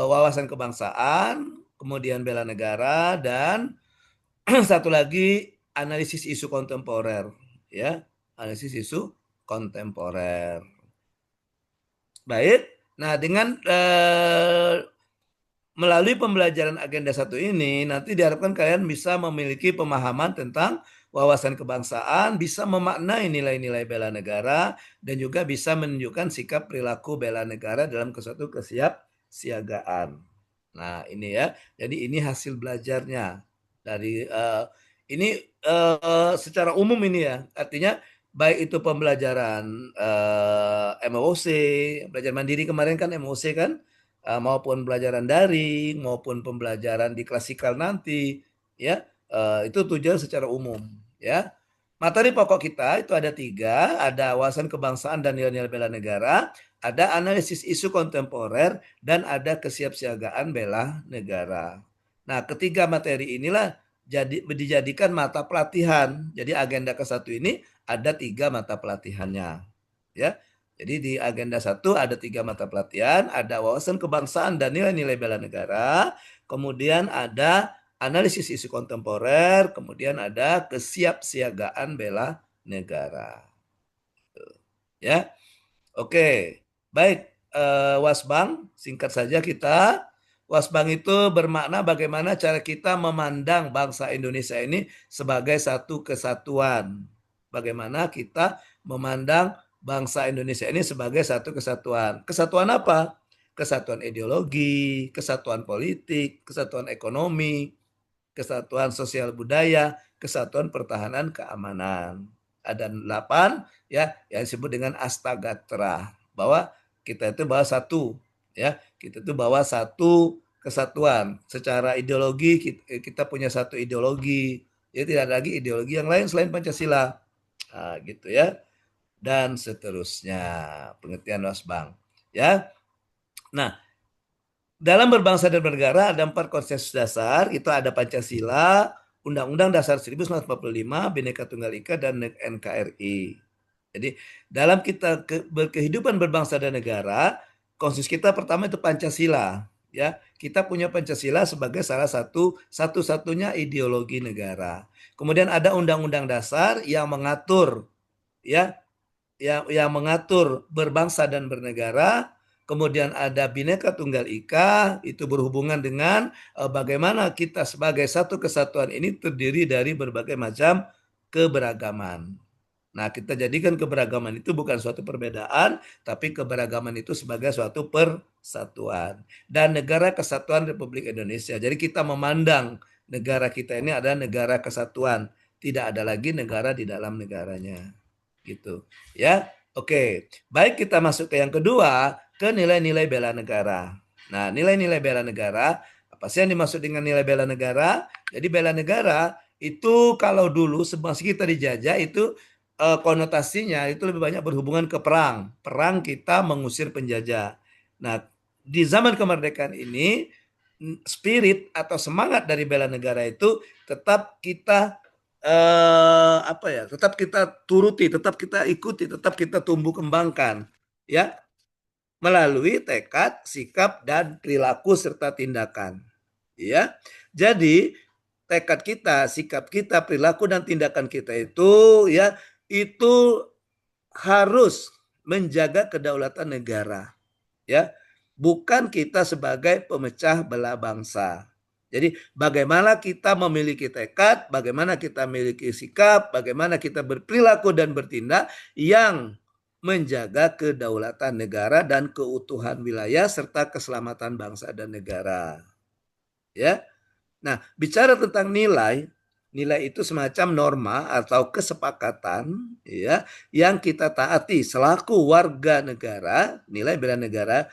wawasan kebangsaan, kemudian bela negara, dan satu lagi analisis isu kontemporer ya, analisis isu kontemporer. Baik, nah dengan melalui pembelajaran agenda satu ini nanti diharapkan kalian bisa memiliki pemahaman tentang wawasan kebangsaan, bisa memaknai nilai-nilai bela negara, dan juga bisa menunjukkan sikap perilaku bela negara dalam suatu kesiapsiagaan. Nah ini ya, jadi ini hasil belajarnya dari ini secara umum ini ya, artinya baik itu pembelajaran MOC, belajar mandiri kemarin kan MOC kan, maupun pembelajaran daring, maupun pembelajaran di klasikal nanti, ya itu tujuan secara umum, ya. Materi pokok kita itu ada 3, ada wawasan kebangsaan dan nilai-nilai bela negara, ada analisis isu kontemporer, dan ada kesiapsiagaan bela negara. Nah, ketiga materi inilah dijadikan mata pelatihan. Jadi agenda ke-1 ini ada 3 mata pelatihannya. Ya. Jadi di agenda 1 ada 3 mata pelatihan, ada wawasan kebangsaan dan nilai-nilai bela negara, kemudian ada analisis isu kontemporer, kemudian ada kesiapsiagaan bela negara. Ya. Oke. Baik, WASBAng singkat saja kita. WASBAng itu bermakna bagaimana cara kita memandang bangsa Indonesia ini sebagai satu kesatuan. Bagaimana kita memandang bangsa Indonesia ini sebagai satu kesatuan. Kesatuan apa? Kesatuan ideologi, kesatuan politik, kesatuan ekonomi, kesatuan sosial budaya, kesatuan pertahanan keamanan. Ada 8 ya yang disebut dengan Astagatra, bahwa kita itu bawa satu ya, kita itu bawa satu kesatuan. Secara ideologi kita punya satu ideologi. Ya tidak ada lagi ideologi yang lain selain Pancasila. Nah, gitu ya. Dan seterusnya. Pengertian Mas Bang. Ya. Nah, dalam berbangsa dan bernegara ada 4 konsensus dasar. Itu ada Pancasila, Undang-Undang Dasar 1945, Bhinneka Tunggal Ika, dan NKRI. Jadi dalam kita berkehidupan berbangsa dan negara, konsensus kita pertama itu Pancasila. Ya, kita punya Pancasila sebagai salah satu-satunya ideologi negara. Kemudian ada Undang-Undang Dasar yang mengatur, ya, yang mengatur berbangsa dan bernegara. Kemudian ada Bhinneka Tunggal Ika, itu berhubungan dengan bagaimana kita sebagai satu kesatuan ini terdiri dari berbagai macam keberagaman. Nah, kita jadikan keberagaman itu bukan suatu perbedaan, tapi keberagaman itu sebagai suatu persatuan. Dan Negara Kesatuan Republik Indonesia. Jadi kita memandang negara kita ini adalah negara kesatuan, tidak ada lagi negara di dalam negaranya. Gitu. Ya. Oke. Baik, kita masuk ke yang kedua, ke nilai-nilai bela negara. Nah, nilai-nilai bela negara, apa sih yang dimaksud dengan nilai bela negara? Jadi bela negara itu kalau dulu semasa kita dijajah itu konotasinya itu lebih banyak berhubungan ke perang. Perang kita mengusir penjajah. Nah, di zaman kemerdekaan ini spirit atau semangat dari bela negara itu tetap kita tetap kita turuti, tetap kita ikuti, tetap kita tumbuh kembangkan, ya, melalui tekad, sikap, dan perilaku serta tindakan. Ya, jadi tekad kita, sikap kita, perilaku dan tindakan kita itu, ya, itu harus menjaga kedaulatan negara, ya, bukan kita sebagai pemecah belah bangsa. Jadi bagaimana kita memiliki tekad, bagaimana kita memiliki sikap, bagaimana kita berperilaku dan bertindak yang menjaga kedaulatan negara dan keutuhan wilayah serta keselamatan bangsa dan negara. Ya. Nah, bicara tentang nilai, nilai itu semacam norma atau kesepakatan, ya, yang kita taati selaku warga negara. Nilai bela negara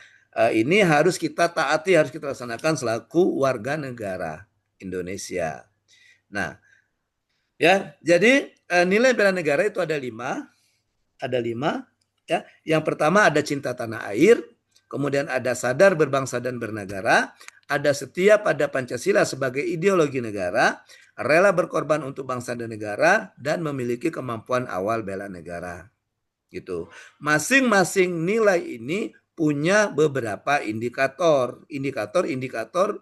ini harus kita taati, harus kita laksanakan selaku warga negara Indonesia. Nah, ya, jadi nilai bela negara itu ada 5. Ada 5. Ya, yang pertama ada cinta tanah air, kemudian ada sadar berbangsa dan bernegara, ada setia pada Pancasila sebagai ideologi negara, rela berkorban untuk bangsa dan negara, dan memiliki kemampuan awal bela negara. Gitu. Masing-masing nilai ini punya beberapa indikator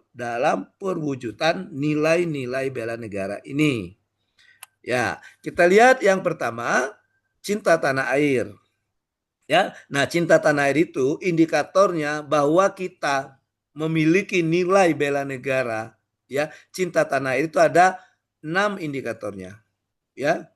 dalam perwujudan nilai-nilai bela negara ini. Ya, kita lihat yang pertama, cinta tanah air. Ya, nah cinta tanah air itu indikatornya bahwa kita memiliki nilai bela negara. Ya, cinta tanah air itu ada 6 indikatornya. Ya,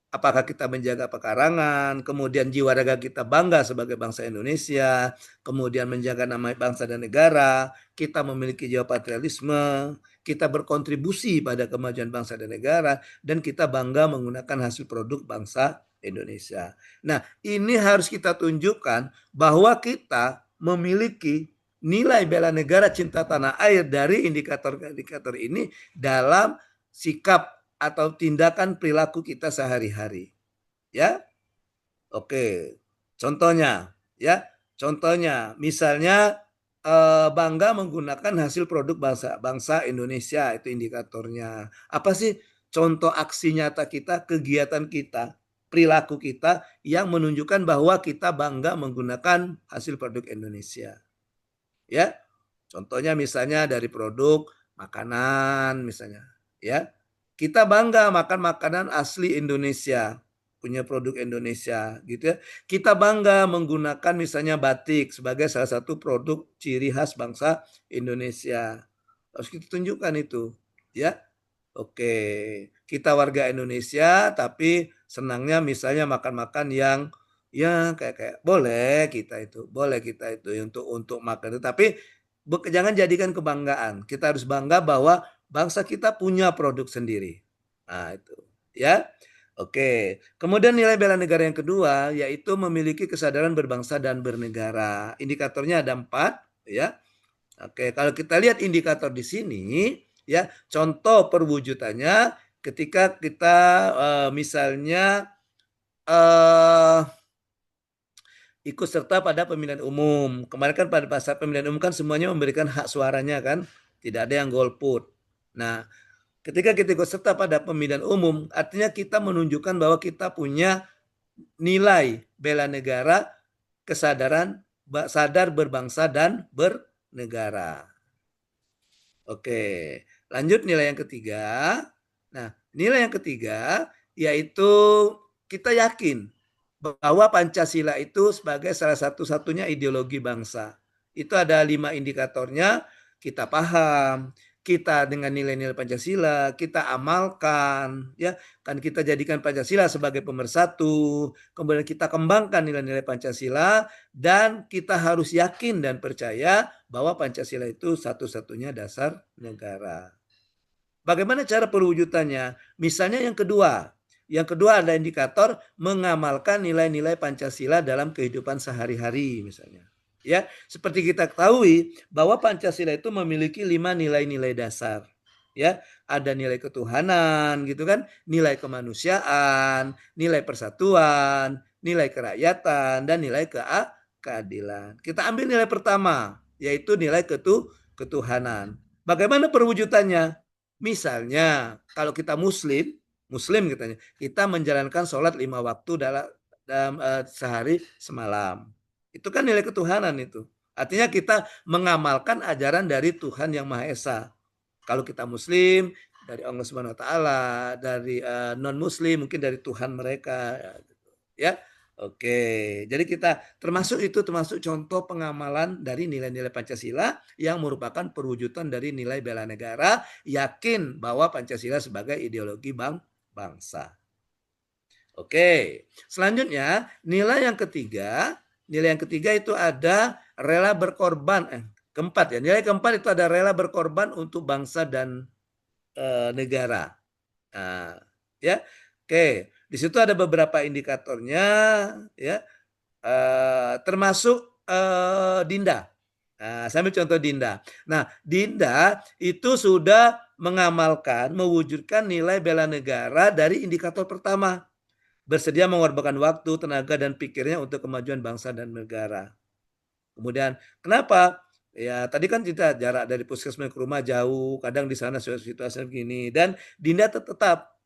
apakah kita menjaga pekarangan, kemudian jiwa raga kita bangga sebagai bangsa Indonesia, kemudian menjaga nama bangsa dan negara, kita memiliki jiwa patriotisme, kita berkontribusi pada kemajuan bangsa dan negara, dan kita bangga menggunakan hasil produk bangsa Indonesia. Nah, ini harus kita tunjukkan bahwa kita memiliki nilai bela negara cinta tanah air dari indikator-indikator ini dalam sikap atau tindakan perilaku kita sehari-hari. Ya. Oke. Contohnya, ya. Contohnya misalnya bangga menggunakan hasil produk bangsa Indonesia, itu indikatornya. Apa sih contoh aksi nyata kita, kegiatan kita, perilaku kita yang menunjukkan bahwa kita bangga menggunakan hasil produk Indonesia. Ya. Contohnya misalnya dari produk makanan misalnya, ya. Kita bangga makan makanan asli Indonesia, punya produk Indonesia, gitu ya. Kita bangga menggunakan misalnya batik sebagai salah satu produk ciri khas bangsa Indonesia. Harus kita tunjukkan itu, ya. Oke, kita warga Indonesia tapi senangnya misalnya makan-makan yang ya kayak boleh kita itu untuk makan itu, tapi jangan jadikan kebanggaan. Kita harus bangga bahwa bangsa kita punya produk sendiri. Nah, itu, ya. Oke. Kemudian nilai bela negara yang kedua yaitu memiliki kesadaran berbangsa dan bernegara. Indikatornya ada 4, ya. Oke, kalau kita lihat indikator di sini, ya, contoh perwujudannya ketika kita misalnya ikut serta pada pemilihan umum. Kemarin kan pada saat pemilihan umum kan semuanya memberikan hak suaranya kan, tidak ada yang golput. Nah, ketika kita ikut serta pada pemilihan umum, artinya kita menunjukkan bahwa kita punya nilai bela negara, kesadaran sadar berbangsa dan bernegara. Oke, lanjut nilai yang ketiga. Nah, nilai yang ketiga yaitu kita yakin bahwa Pancasila itu sebagai salah satu-satunya ideologi bangsa. Itu ada 5 indikatornya, kita paham, kita dengan nilai-nilai Pancasila, kita amalkan, ya kan kita jadikan Pancasila sebagai pemersatu, kemudian kita kembangkan nilai-nilai Pancasila, dan kita harus yakin dan percaya bahwa Pancasila itu satu-satunya dasar negara. Bagaimana cara perwujudannya? Misalnya yang kedua ada indikator mengamalkan nilai-nilai Pancasila dalam kehidupan sehari-hari misalnya. Ya, seperti kita ketahui bahwa Pancasila itu memiliki 5 nilai-nilai dasar. Ya, ada nilai ketuhanan gitu kan, nilai kemanusiaan, nilai persatuan, nilai kerakyatan, dan nilai keadilan. Kita ambil nilai pertama, yaitu nilai ketuhanan. Bagaimana perwujudannya? Misalnya, kalau kita Muslim katanya, kita menjalankan sholat 5 waktu dalam sehari semalam. Itu kan nilai ketuhanan itu. Artinya kita mengamalkan ajaran dari Tuhan Yang Maha Esa. Kalau kita Muslim, dari Allah Subhanahu Wa Taala, dari non-Muslim mungkin dari Tuhan mereka. Ya, oke. Jadi kita termasuk contoh pengamalan dari nilai-nilai Pancasila yang merupakan perwujudan dari nilai bela negara, yakin bahwa Pancasila sebagai ideologi bangsa. Oke, selanjutnya nilai yang ketiga itu ada rela berkorban. Keempat ya, nilai keempat itu ada rela berkorban untuk bangsa dan negara. Nah, ya, oke, di situ ada beberapa indikatornya, ya, termasuk Dinda. Nah, saya ambil contoh Dinda. Nah, Dinda itu sudah mengamalkan, mewujudkan nilai bela negara dari indikator pertama. Bersedia mengorbankan waktu, tenaga, dan pikirnya untuk kemajuan bangsa dan negara. Kemudian, kenapa? Ya, tadi kan kita jarak dari puskesmas ke rumah jauh, kadang di sana situasinya begini, dan Dinda tetap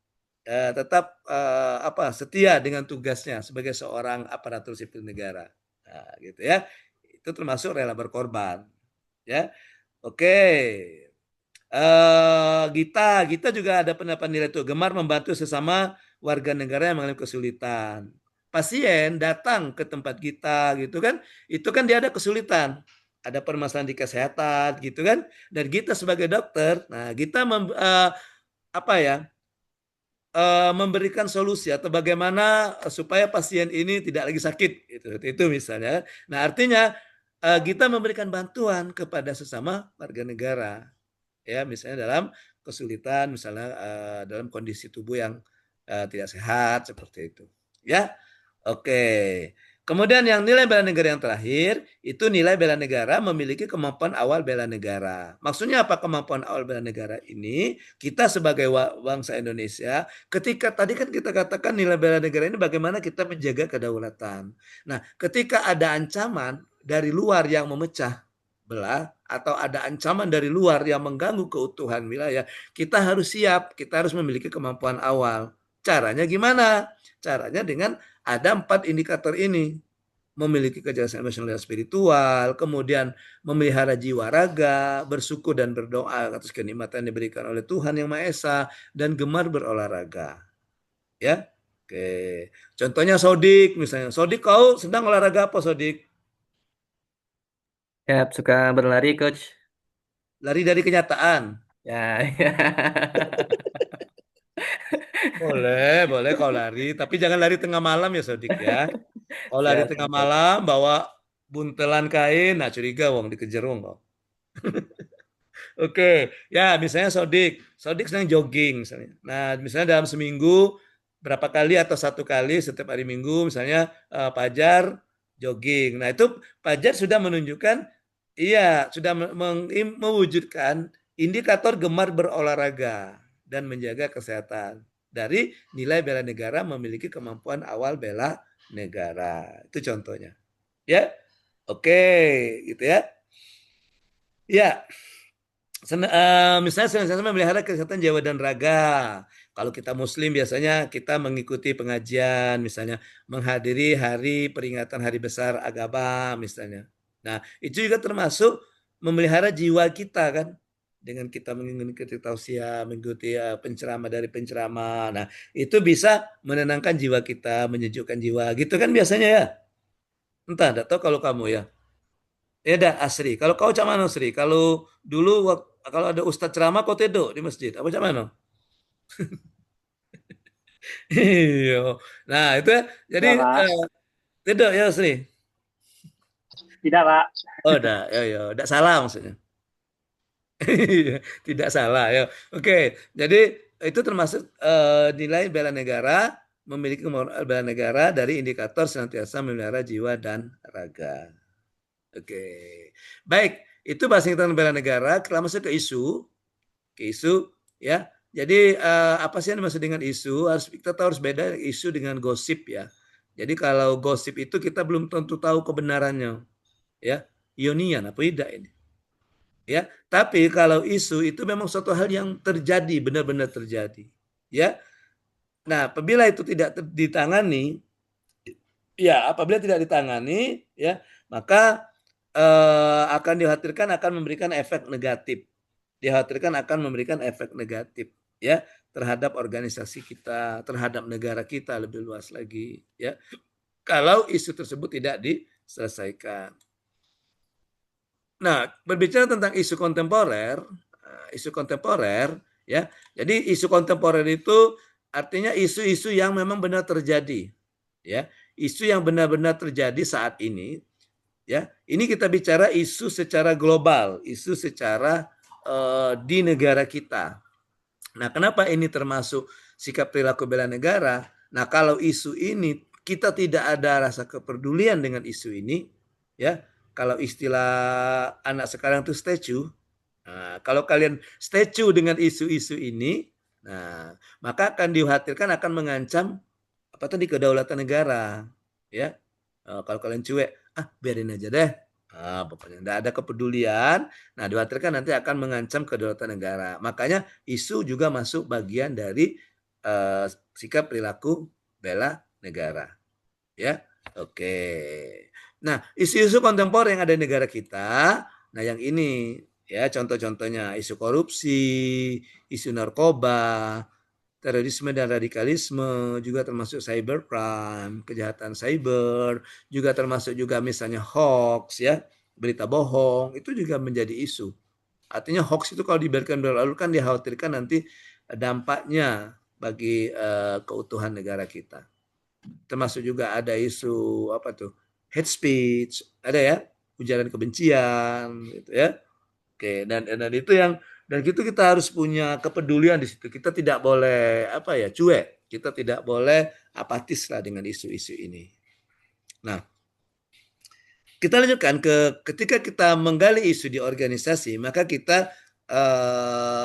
setia dengan tugasnya sebagai seorang aparatur sipil negara. Nah, gitu ya. Itu termasuk rela berkorban. Ya, oke. Gita juga ada pendapat nilai itu, gemar membantu sesama warga negara yang mengalami kesulitan. Pasien datang ke tempat kita gitu kan, itu kan dia ada kesulitan, ada permasalahan di kesehatan gitu kan, dan kita sebagai dokter, nah kita memberikan solusi atau bagaimana supaya pasien ini tidak lagi sakit itu misalnya. Nah, artinya kita memberikan bantuan kepada sesama warga negara, ya, misalnya dalam kesulitan, misalnya dalam kondisi tubuh yang tidak sehat seperti itu, ya. Oke. Kemudian yang nilai bela negara yang terakhir, itu nilai bela negara memiliki kemampuan awal bela negara. Maksudnya apa kemampuan awal bela negara ini? Kita sebagai bangsa Indonesia, ketika tadi kan kita katakan nilai bela negara ini bagaimana kita menjaga kedaulatan. Nah, ketika ada ancaman dari luar yang memecah belah, atau ada ancaman dari luar yang mengganggu keutuhan wilayah, kita harus siap, kita harus memiliki kemampuan awal. Caranya gimana? Caranya dengan ada 4 indikator ini. Memiliki kecerdasan emosional dan spiritual, kemudian memelihara jiwa raga, bersyukur dan berdoa atas kenikmatan yang diberikan oleh Tuhan Yang Maha Esa, dan gemar berolahraga. Ya. Oke. Contohnya Sodik misalnya. Sodik, kau sedang olahraga apa, Sodik? Ya, suka berlari, Coach. Lari dari kenyataan. Ya. Boleh kau lari, tapi jangan lari tengah malam ya, Sodik ya. Kau lari Siap, tengah siap. malam bawa buntelan kain, nah curiga wong dikejar wong kok. Oke, ya misalnya Sodik sedang jogging misalnya. Nah, misalnya dalam seminggu berapa kali atau 1 kali setiap hari Minggu misalnya Pajar jogging. Nah, itu Pajar sudah menunjukkan Iya, sudah mewujudkan indikator gemar berolahraga dan menjaga kesehatan. Dari nilai bela negara memiliki kemampuan awal bela negara. Itu contohnya. Ya, oke, gitu ya. Ya, misalnya senantiasa memelihara kesehatan jiwa dan raga. Kalau kita Muslim biasanya kita mengikuti pengajian, misalnya menghadiri hari peringatan hari besar agama, misalnya. Nah, itu juga termasuk memelihara jiwa kita kan, dengan kita mengikuti tausiah, mengikuti penceramah dari penceramah. Nah, itu bisa menenangkan jiwa kita, menyejukkan jiwa, gitu kan biasanya ya. Entah, enggak tahu kalau kamu ya. Ya dah Asri. Kalau kau cak mana Asri? Kalau dulu kalau ada ustadz ceramah kau tidur di masjid. Apa cak mana? Iya. Nah, itu ya. Jadi Enggak, Pak. tidur ya Asri. Tidak, Pak. Oh, dah. Ya ya, enggak salah maksudnya. Tidak salah ya. Oke. Jadi itu termasuk nilai bela negara, memiliki kemampuan bela negara dari indikator senantiasa memelihara jiwa dan raga. Oke. Baik, itu bahasa tentang bela negara. Kita masuk ke isu ya. Jadi apa sih yang dimaksud dengan isu? Kita tahu harus beda isu dengan gosip ya. Jadi kalau gosip itu kita belum tentu tahu kebenarannya, ya. Ionian apa tidak ini? Ya, tapi kalau isu itu memang suatu hal yang terjadi, benar-benar terjadi, ya. Nah, apabila itu tidak ditangani, ya, apabila tidak ditangani, ya, maka akan dikhawatirkan akan memberikan efek negatif. Dikhawatirkan akan memberikan efek negatif ya terhadap organisasi kita, terhadap negara kita lebih luas lagi ya. Kalau isu tersebut tidak diselesaikan. Nah, berbicara tentang isu kontemporer ya. Jadi isu kontemporer itu artinya isu-isu yang memang benar terjadi ya. Isu yang benar-benar terjadi saat ini ya. Ini kita bicara isu secara global, isu secara di negara kita. Nah, kenapa ini termasuk sikap perilaku bela negara? Nah, kalau isu ini kita tidak ada rasa kepedulian dengan isu ini, ya. Kalau istilah anak sekarang itu statue. Nah, kalau kalian statue dengan isu-isu ini, nah, maka akan dikhawatirkan akan mengancam apa tadi kedaulatan negara, ya. Kalau kalian cuek, biarin aja deh. Pokoknya tidak ada kepedulian. Nah, dikhawatirkan nanti akan mengancam kedaulatan negara. Makanya isu juga masuk bagian dari sikap perilaku bela negara. Ya, oke. Nah, isu-isu kontemporer yang ada di negara kita, nah yang ini ya contoh-contohnya isu korupsi, isu narkoba, terorisme dan radikalisme, juga termasuk cybercrime, kejahatan cyber, juga termasuk juga misalnya hoax ya, berita bohong, itu juga menjadi isu. Artinya hoax itu kalau dibiarkan berlalu kan dikhawatirkan nanti dampaknya bagi keutuhan negara kita. Termasuk juga ada isu apa tuh? Hate speech, ada ya, ujaran kebencian gitu ya. Oke, dan itu yang dan itu kita harus punya kepedulian di situ. Kita tidak boleh apa ya, cuek. Kita tidak boleh apatis lah dengan isu-isu ini. Nah, kita lanjutkan ketika kita menggali isu di organisasi, maka kita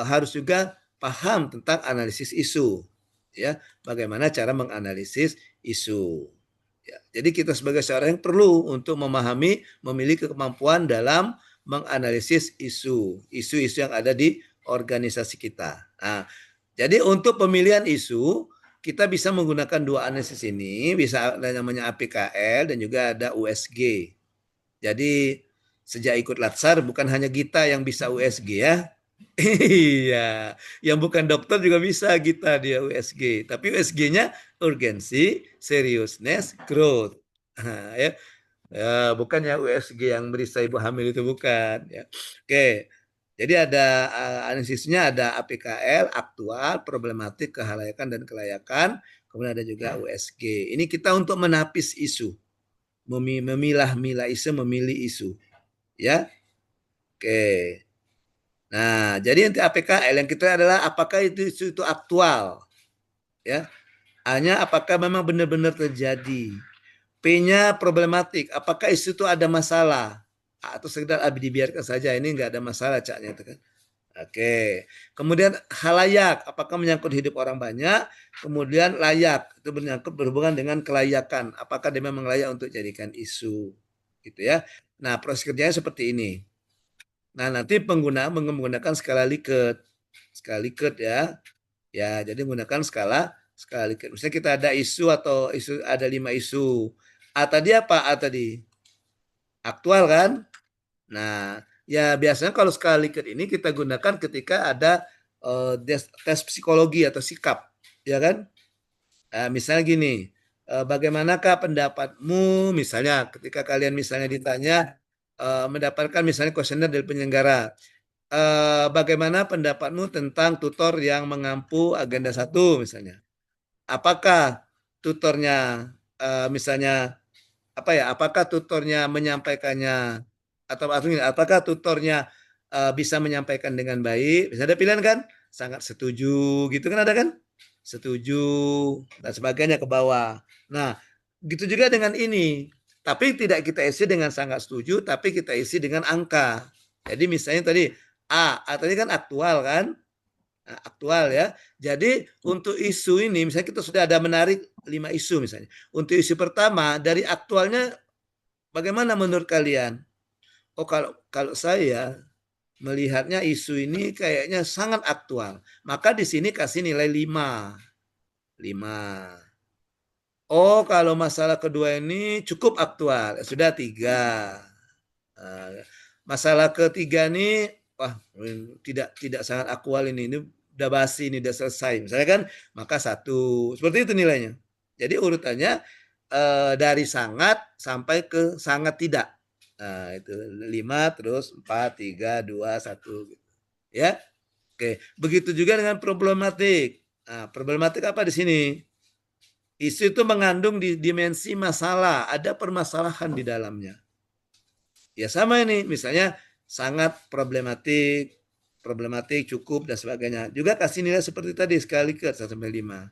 harus juga paham tentang analisis isu, ya, bagaimana cara menganalisis isu. Ya, jadi kita sebagai seorang yang perlu untuk memahami, memiliki kemampuan dalam menganalisis isu-isu yang ada di organisasi kita. Nah, jadi untuk pemilihan isu kita bisa menggunakan dua analisis ini, bisa ada namanya APKL dan juga ada USG. Jadi sejak ikut Latsar bukan hanya Gita yang bisa USG ya. Iya, yang bukan dokter juga bisa Gita dia USG. Tapi USG-nya urgensi, seriousness, growth. Nah, ya. Ya, bukan ya USG yang merisa ibu hamil itu bukan ya. Oke. Jadi ada analisisnya ada APKL, aktual, problematik, kehalayakan dan kelayakan, kemudian ada juga USG. Ini kita untuk menapis isu. Memilah-milah isu, memilih isu. Ya. Oke. Nah, jadi nanti APKL yang kita adalah apakah itu isu itu aktual. Ya. Hanya apakah memang benar-benar terjadi. P-nya problematik, apakah isu itu ada masalah? atau sekedar dibiarkan saja, ini nggak ada masalah caknya itu kan. Oke, kemudian halayak, apakah menyangkut hidup orang banyak? Kemudian layak, itu berhubungan dengan kelayakan, apakah dia memang layak untuk jadikan isu, gitu ya. Nah, proses kerjanya seperti ini. Nah, nanti pengguna menggunakan skala Likert ya. Ya, jadi menggunakan skala Likert. Misalnya kita ada isu atau isu ada 5 isu. A tadi apa? A tadi aktual kan? Nah, ya biasanya kalau skala Likert ini kita gunakan ketika ada tes psikologi atau sikap, ya kan? Misalnya gini, bagaimanakah pendapatmu misalnya ketika kalian misalnya ditanya mendapatkan misalnya kuesioner dari penyelenggara, bagaimana pendapatmu tentang tutor yang mengampu agenda 1 misalnya? Apakah tutornya misalnya apa ya? Apakah tutornya menyampaikannya atau apakah tutornya bisa menyampaikan dengan baik? Bisa ada pilihan kan? Sangat setuju gitu kan, ada kan? Setuju dan sebagainya ke bawah. Nah, gitu juga dengan ini. Tapi tidak kita isi dengan sangat setuju, tapi kita isi dengan angka. Jadi misalnya tadi A tadi kan aktual kan? Nah, aktual ya. Jadi untuk isu ini misalnya kita sudah ada menarik 5 isu misalnya. Untuk isu pertama dari aktualnya bagaimana menurut kalian? Oh, kalau saya melihatnya isu ini kayaknya sangat aktual. Maka di sini kasih nilai 5. 5. Oh, kalau masalah kedua ini cukup aktual. Sudah 3. Masalah ketiga ini wah tidak sangat aktual ini udah basi, ini udah selesai. Misalnya kan, maka 1. Seperti itu nilainya. Jadi urutannya dari sangat sampai ke sangat tidak. Nah, itu 5 terus 4 3 2 1 gitu. Ya. Oke, begitu juga dengan problematik. Nah, problematik apa di sini? Isu itu mengandung di dimensi masalah, ada permasalahan di dalamnya. Ya sama ini, misalnya sangat problematik, cukup dan sebagainya. Juga kasih nilai seperti tadi sekali ke 1 sampai 5.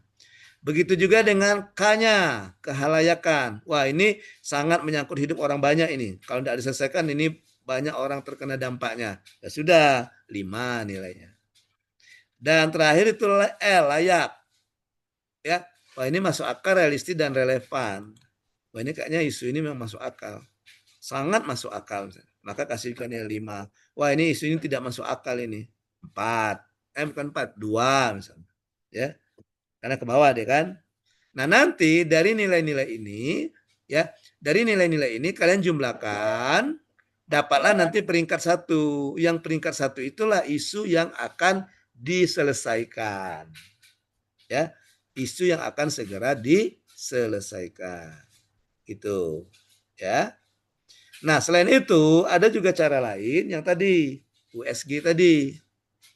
Begitu juga dengan K-nya, kehalayakan. Wah, ini sangat menyangkut hidup orang banyak ini. Kalau tidak diselesaikan ini banyak orang terkena dampaknya. Ya sudah, 5 nilainya. Dan terakhir itu L, layak. Ya, wah ini masuk akal, realistis dan relevan. Wah ini kayaknya isu ini memang masuk akal. Sangat masuk akal. Maka kasihkan nilai 5. Wah ini isu ini tidak masuk akal ini. 4. Bukan 4, 2 misalnya. Ya. Karena ke bawah deh kan. Nah, nanti dari nilai-nilai ini ya, dari nilai-nilai ini kalian jumlahkan, dapatlah nanti peringkat 1. Yang peringkat 1 itulah isu yang akan diselesaikan. Ya. Isu yang akan segera diselesaikan. Itu. Ya. Nah, selain itu ada juga cara lain yang tadi USG tadi.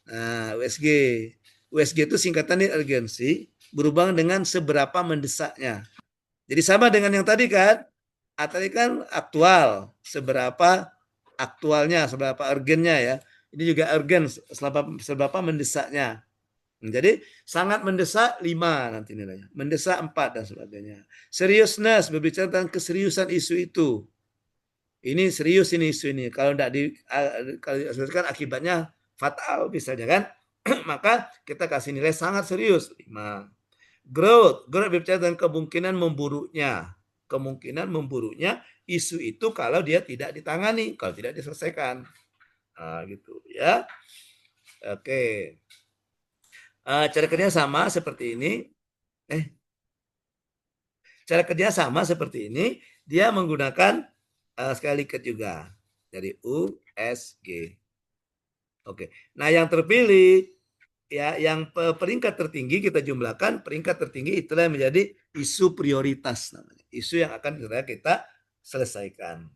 Nah, USG itu singkatan dari urgensi, berhubungan dengan seberapa mendesaknya. Jadi sama dengan yang tadi kan. Tadi kan aktual, seberapa aktualnya, seberapa urgennya ya. Ini juga urgen, seberapa mendesaknya. Jadi sangat mendesak 5 nanti nilainya. Mendesak 4 dan sebagainya. Seriousness, berbicara tentang keseriusan isu itu. Ini serius ini isu ini. Kalau diselesaikan akibatnya fatal misalnya kan. Maka kita kasih nilai sangat serius 5. Growth berbicara tentang kemungkinan memburuknya. Kemungkinan memburuknya isu itu kalau dia tidak ditangani, kalau tidak diselesaikan. Nah, gitu ya. Oke. Cara kerja sama seperti ini. Cara kerja sama seperti ini. Dia menggunakan skala Likert juga dari USG. Oke. Nah, yang terpilih ya, yang peringkat tertinggi kita jumlahkan, peringkat tertinggi itulah yang menjadi isu prioritas namanya. Isu yang akan kita selesaikan.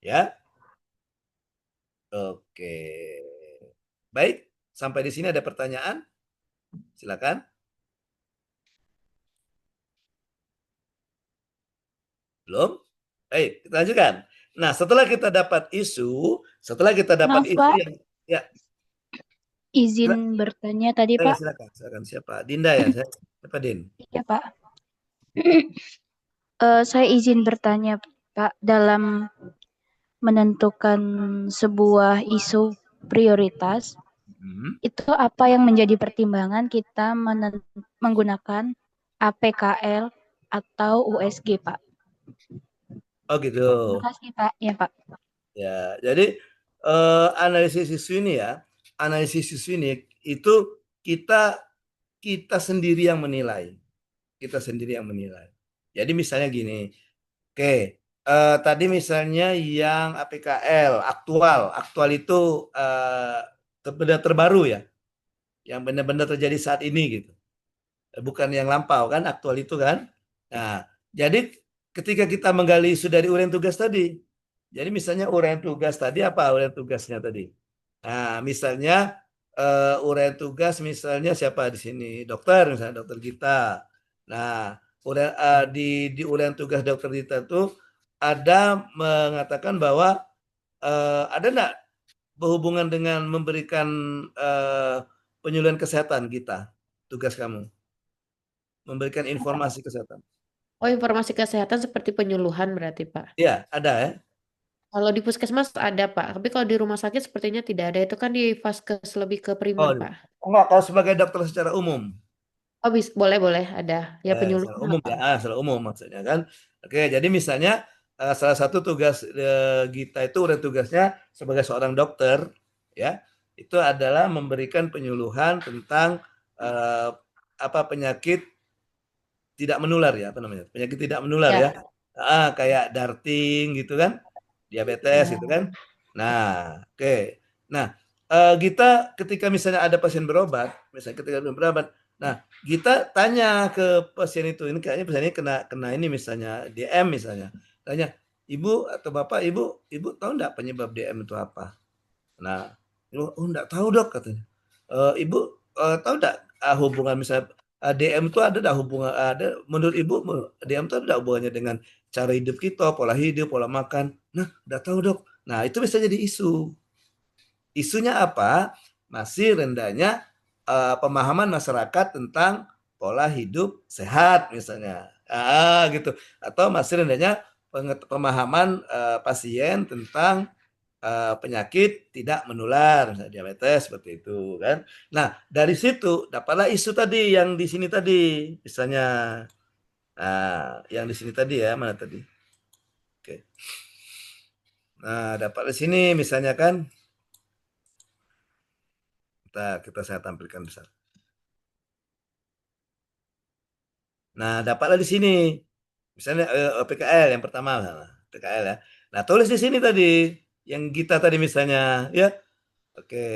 Ya. Oke. Baik, sampai di sini ada pertanyaan? Silakan. Belum? Baik, kita lanjutkan. Nah, setelah kita dapat isu, Maaf, Pak. yang ya. Izin bertanya tadi, Pak. Silakan. Siapa? Dinda ya? Siapa, Din? Iya, Pak. Saya izin bertanya, Pak. Dalam menentukan sebuah isu prioritas, itu apa yang menjadi pertimbangan kita menggunakan APKL atau USG, Pak? Oh gitu. Terima kasih, Pak. Ya, Pak. Ya, jadi analisis isu ini ya, analisis isu ini itu kita kita sendiri yang menilai, kita sendiri yang menilai. Jadi misalnya gini, oke, tadi misalnya yang APKL aktual itu benar terbaru ya, yang benar-benar terjadi saat ini gitu, bukan yang lampau kan, aktual itu kan. Nah, jadi ketika kita menggali isu dari uraian tugas tadi, jadi misalnya uraian tugas tadi apa uraian tugasnya tadi? Nah, misalnya uraian tugas misalnya siapa di sini? Dokter misalnya dokter Gita. Nah, di uraian tugas dokter Gita itu ada mengatakan bahwa ada enggak berhubungan dengan memberikan penyuluhan kesehatan Gita, tugas kamu memberikan informasi kesehatan. Oh, informasi kesehatan seperti penyuluhan berarti, Pak. Iya, ada ya. Kalau di puskesmas ada, Pak. Tapi kalau di rumah sakit sepertinya tidak ada. Itu kan di vaskes lebih ke Oh, primer, Pak. enggak, kalau sebagai dokter secara umum. Oh, boleh ada. Ya penyuluhan Secara umum apa? ya, secara umum maksudnya kan. Oke, jadi misalnya salah satu tugas Gita itu udah tugasnya sebagai seorang dokter ya, itu adalah memberikan penyuluhan tentang apa penyakit tidak menular ya, apa namanya? Penyakit tidak menular ya. Kayak darting gitu kan, diabetes gitu kan. Nah, oke. Nah, Gita ketika misalnya ada pasien berobat, misalnya ketika berobat, nah kita tanya ke pasien itu, ini kayaknya pasien ini kena ini misalnya DM misalnya, tanya, ibu atau bapak, ibu tahu enggak penyebab DM itu apa? Nah, oh enggak tahu dok katanya. Ibu tahu enggak hubungan misalnya DM itu ada hubungan ada menurut ibu DM itu ada hubungannya dengan cara hidup kita, pola hidup, pola makan. Nah, udah tahu dok. Nah, itu bisa jadi isu. Isunya apa? Masih rendahnya pemahaman masyarakat tentang pola hidup sehat misalnya. Gitu. Atau masih rendahnya pemahaman pasien tentang penyakit tidak menular, misalnya diabetes seperti itu kan. Nah, dari situ dapatlah isu tadi yang di sini tadi, misalnya yang di sini tadi ya, mana tadi? Oke. Nah, dapat di sini misalnya kan. Kita saya tampilkan besar. Nah, dapatlah di sini. Misalnya PKL yang pertama, PKL ya. Nah, tulis di sini tadi yang kita tadi misalnya ya. Oke.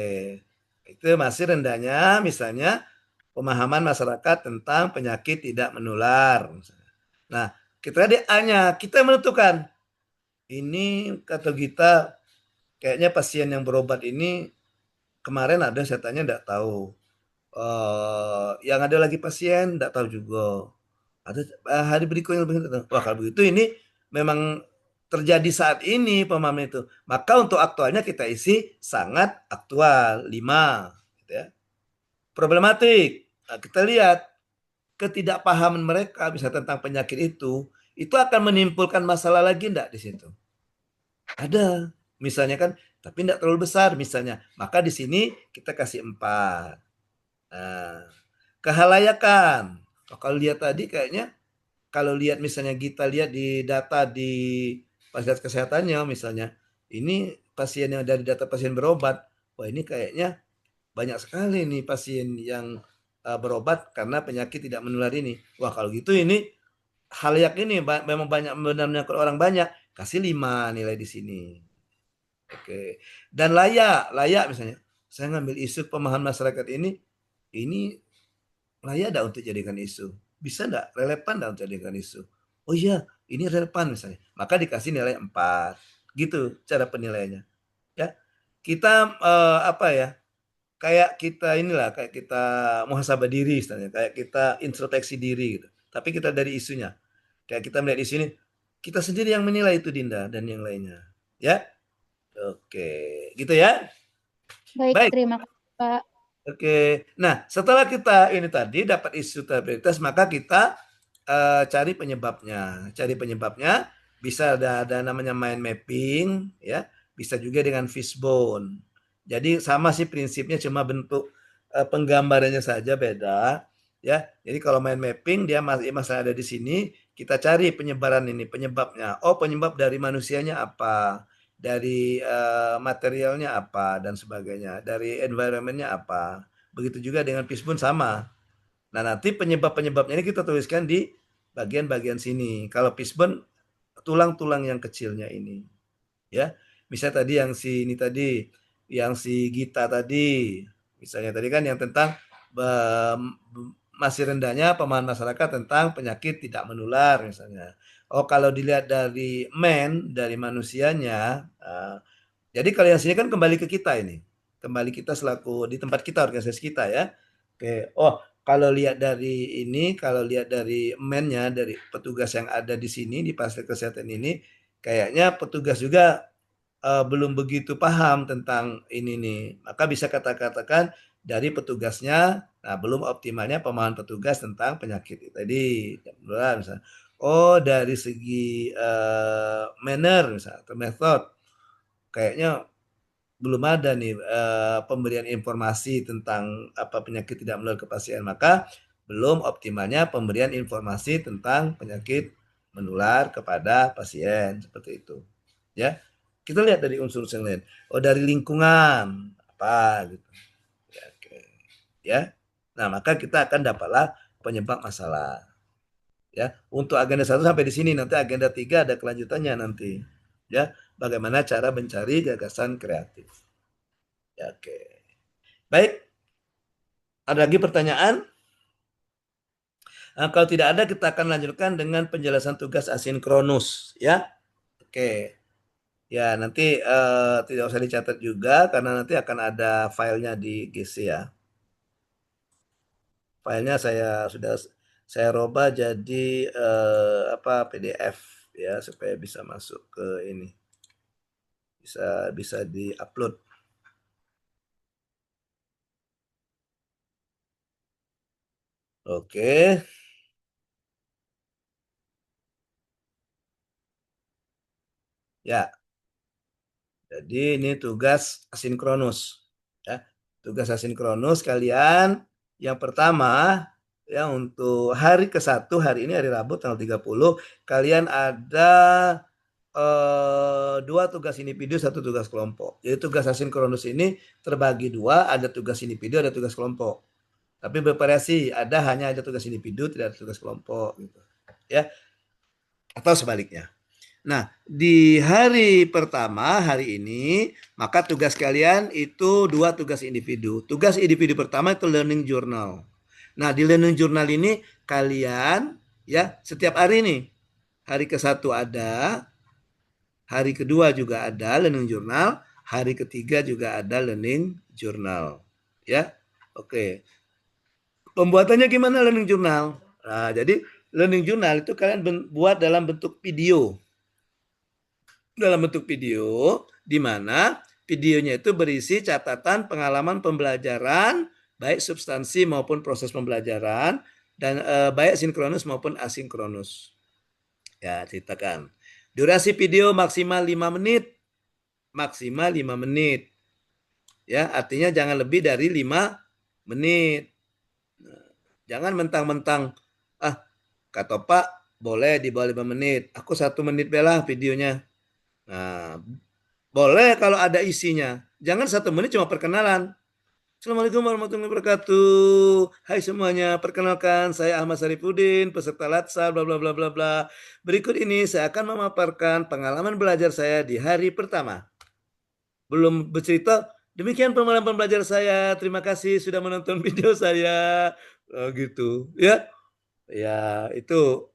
Itu masih rendahnya misalnya pemahaman masyarakat tentang penyakit tidak menular. Nah, kita di A-nya kita menentukan ini kata kita kayaknya pasien yang berobat ini kemarin ada saya tanya enggak tahu. Yang ada lagi pasien enggak tahu juga. Ada hari berikutnya lebih tahu. Wah, kalau begitu ini memang terjadi saat ini pemahaman itu. Maka untuk aktualnya kita isi sangat aktual 5 gitu ya. Problematik. Nah, kita lihat ketidakpahaman mereka bisa tentang penyakit itu akan menimbulkan masalah lagi enggak di situ? Ada. Misalnya kan, tapi enggak terlalu besar misalnya. Maka di sini kita kasih 4. Nah, kehalayakan. Kalau lihat tadi kayaknya kalau lihat misalnya kita lihat di data di fasilitas kesehatannya misalnya, ini pasien yang dari data pasien berobat, wah ini kayaknya banyak sekali nih pasien yang berobat karena penyakit tidak menular ini. Wah kalau gitu ini halayak ini memang banyak benar-benar orang banyak, kasih 5 nilai di sini. Oke. Dan layak misalnya. Saya ngambil isu pemahaman masyarakat ini layak enggak untuk jadikan isu? Bisa enggak? Relevan enggak untuk jadikan isu? Oh iya, ini relevan misalnya. Maka dikasih nilai 4. Gitu cara penilaiannya. Ya. Kita apa ya? Kayak kita inilah, kayak kita muhasabah diri misalnya, kayak kita introspeksi diri gitu. Tapi kita dari isunya. Kayak kita melihat isu ini, kita sendiri yang menilai itu Dinda dan yang lainnya. Ya. Oke, gitu ya. Baik, terima kasih, Pak. Oke. Nah, setelah kita ini tadi dapat isu prioritas, maka kita cari penyebabnya. bisa ada namanya mind mapping, ya, bisa juga dengan fishbone. Jadi sama sih prinsipnya, cuma bentuk penggambarannya saja beda, ya. Jadi kalau mind mapping dia masalah ada di sini, kita cari penyebaran ini, penyebabnya. Oh, penyebab dari manusianya apa, dari materialnya apa dan sebagainya, dari environmentnya apa. Begitu juga dengan fishbone sama. Nah, nanti penyebab-penyebabnya ini kita tuliskan di bagian-bagian sini. Kalau fishbone, tulang-tulang yang kecilnya ini, ya. Misalnya tadi yang si ini tadi, yang si Gita tadi, misalnya tadi kan yang tentang masih rendahnya pemahaman masyarakat tentang penyakit tidak menular misalnya. Oh, kalau dilihat dari dari manusianya, jadi kalau yang sini kan kembali ke kita ini, kembali kita selaku di tempat kita, organisasi kita, ya. Oke, oh, kalau lihat dari ini, kalau lihat dari nya, dari petugas yang ada di sini di fasilitas kesehatan ini, kayaknya petugas juga belum begitu paham tentang ini nih. Maka bisa katakan dari petugasnya, nah belum optimalnya pemahaman petugas tentang penyakit tadi. Misalnya, oh dari segi manner misalnya atau method, kayaknya belum ada nih pemberian informasi tentang apa penyakit tidak menular ke pasien, maka belum optimalnya pemberian informasi tentang penyakit menular kepada pasien, seperti itu, ya. Kita lihat dari unsur yang lain. Oh, dari lingkungan apa gitu, ya, oke, ya. Nah, maka kita akan dapatlah penyebab masalah, ya. Untuk agenda 1 sampai di sini, nanti agenda 3 ada kelanjutannya nanti, ya. Bagaimana cara mencari gagasan kreatif. Ya, oke. Baik, ada lagi pertanyaan? Nah, kalau tidak ada, kita akan lanjutkan dengan penjelasan tugas asinkronus, ya. Oke. Ya, nanti tidak usah dicatat juga karena nanti akan ada filenya di GC, ya. Filenya sudah saya robah jadi PDF, ya, supaya bisa masuk ke ini. Bisa di-upload. Oke. Ya. Jadi ini tugas asinkronus, ya. Tugas asinkronus kalian yang pertama, ya, untuk hari ke-1, hari ini hari Rabu tanggal 30, kalian ada 2 tugas individu, 1 tugas kelompok. Jadi tugas asinkronus ini terbagi 2, ada tugas individu, ada tugas kelompok. Tapi bervariasi, hanya ada tugas individu, tidak ada tugas kelompok gitu, ya. Atau sebaliknya. Nah, di hari pertama, hari ini, maka tugas kalian itu 2 tugas individu. Tugas individu pertama itu learning journal. Nah, di learning journal ini kalian, ya, setiap hari nih, hari ke-1 ada, hari kedua juga ada learning journal, hari ketiga juga ada learning journal, ya. Oke. Pembuatannya gimana learning journal? Nah, jadi learning journal itu kalian buat dalam bentuk video. Di mana videonya itu berisi catatan pengalaman pembelajaran, baik substansi maupun proses pembelajaran, dan baik sinkronus maupun asinkronus. Ya, ceritakan. Durasi video maksimal 5 menit. Maksimal 5 menit. Ya, artinya jangan lebih dari 5 menit. Nah, jangan mentang-mentang, kata Pak, boleh di bawah 5 menit. Aku 1 menit belah videonya. Nah, boleh kalau ada isinya. Jangan 1 menit cuma perkenalan. Assalamualaikum warahmatullahi wabarakatuh. Hai semuanya, perkenalkan saya Ahmad Sarifudin, peserta Latsar, bla bla bla bla bla. Berikut ini saya akan memaparkan pengalaman belajar saya di hari pertama. Belum bercerita, demikian pengalaman belajar saya. Terima kasih sudah menonton video saya. Gitu, ya. Ya, itu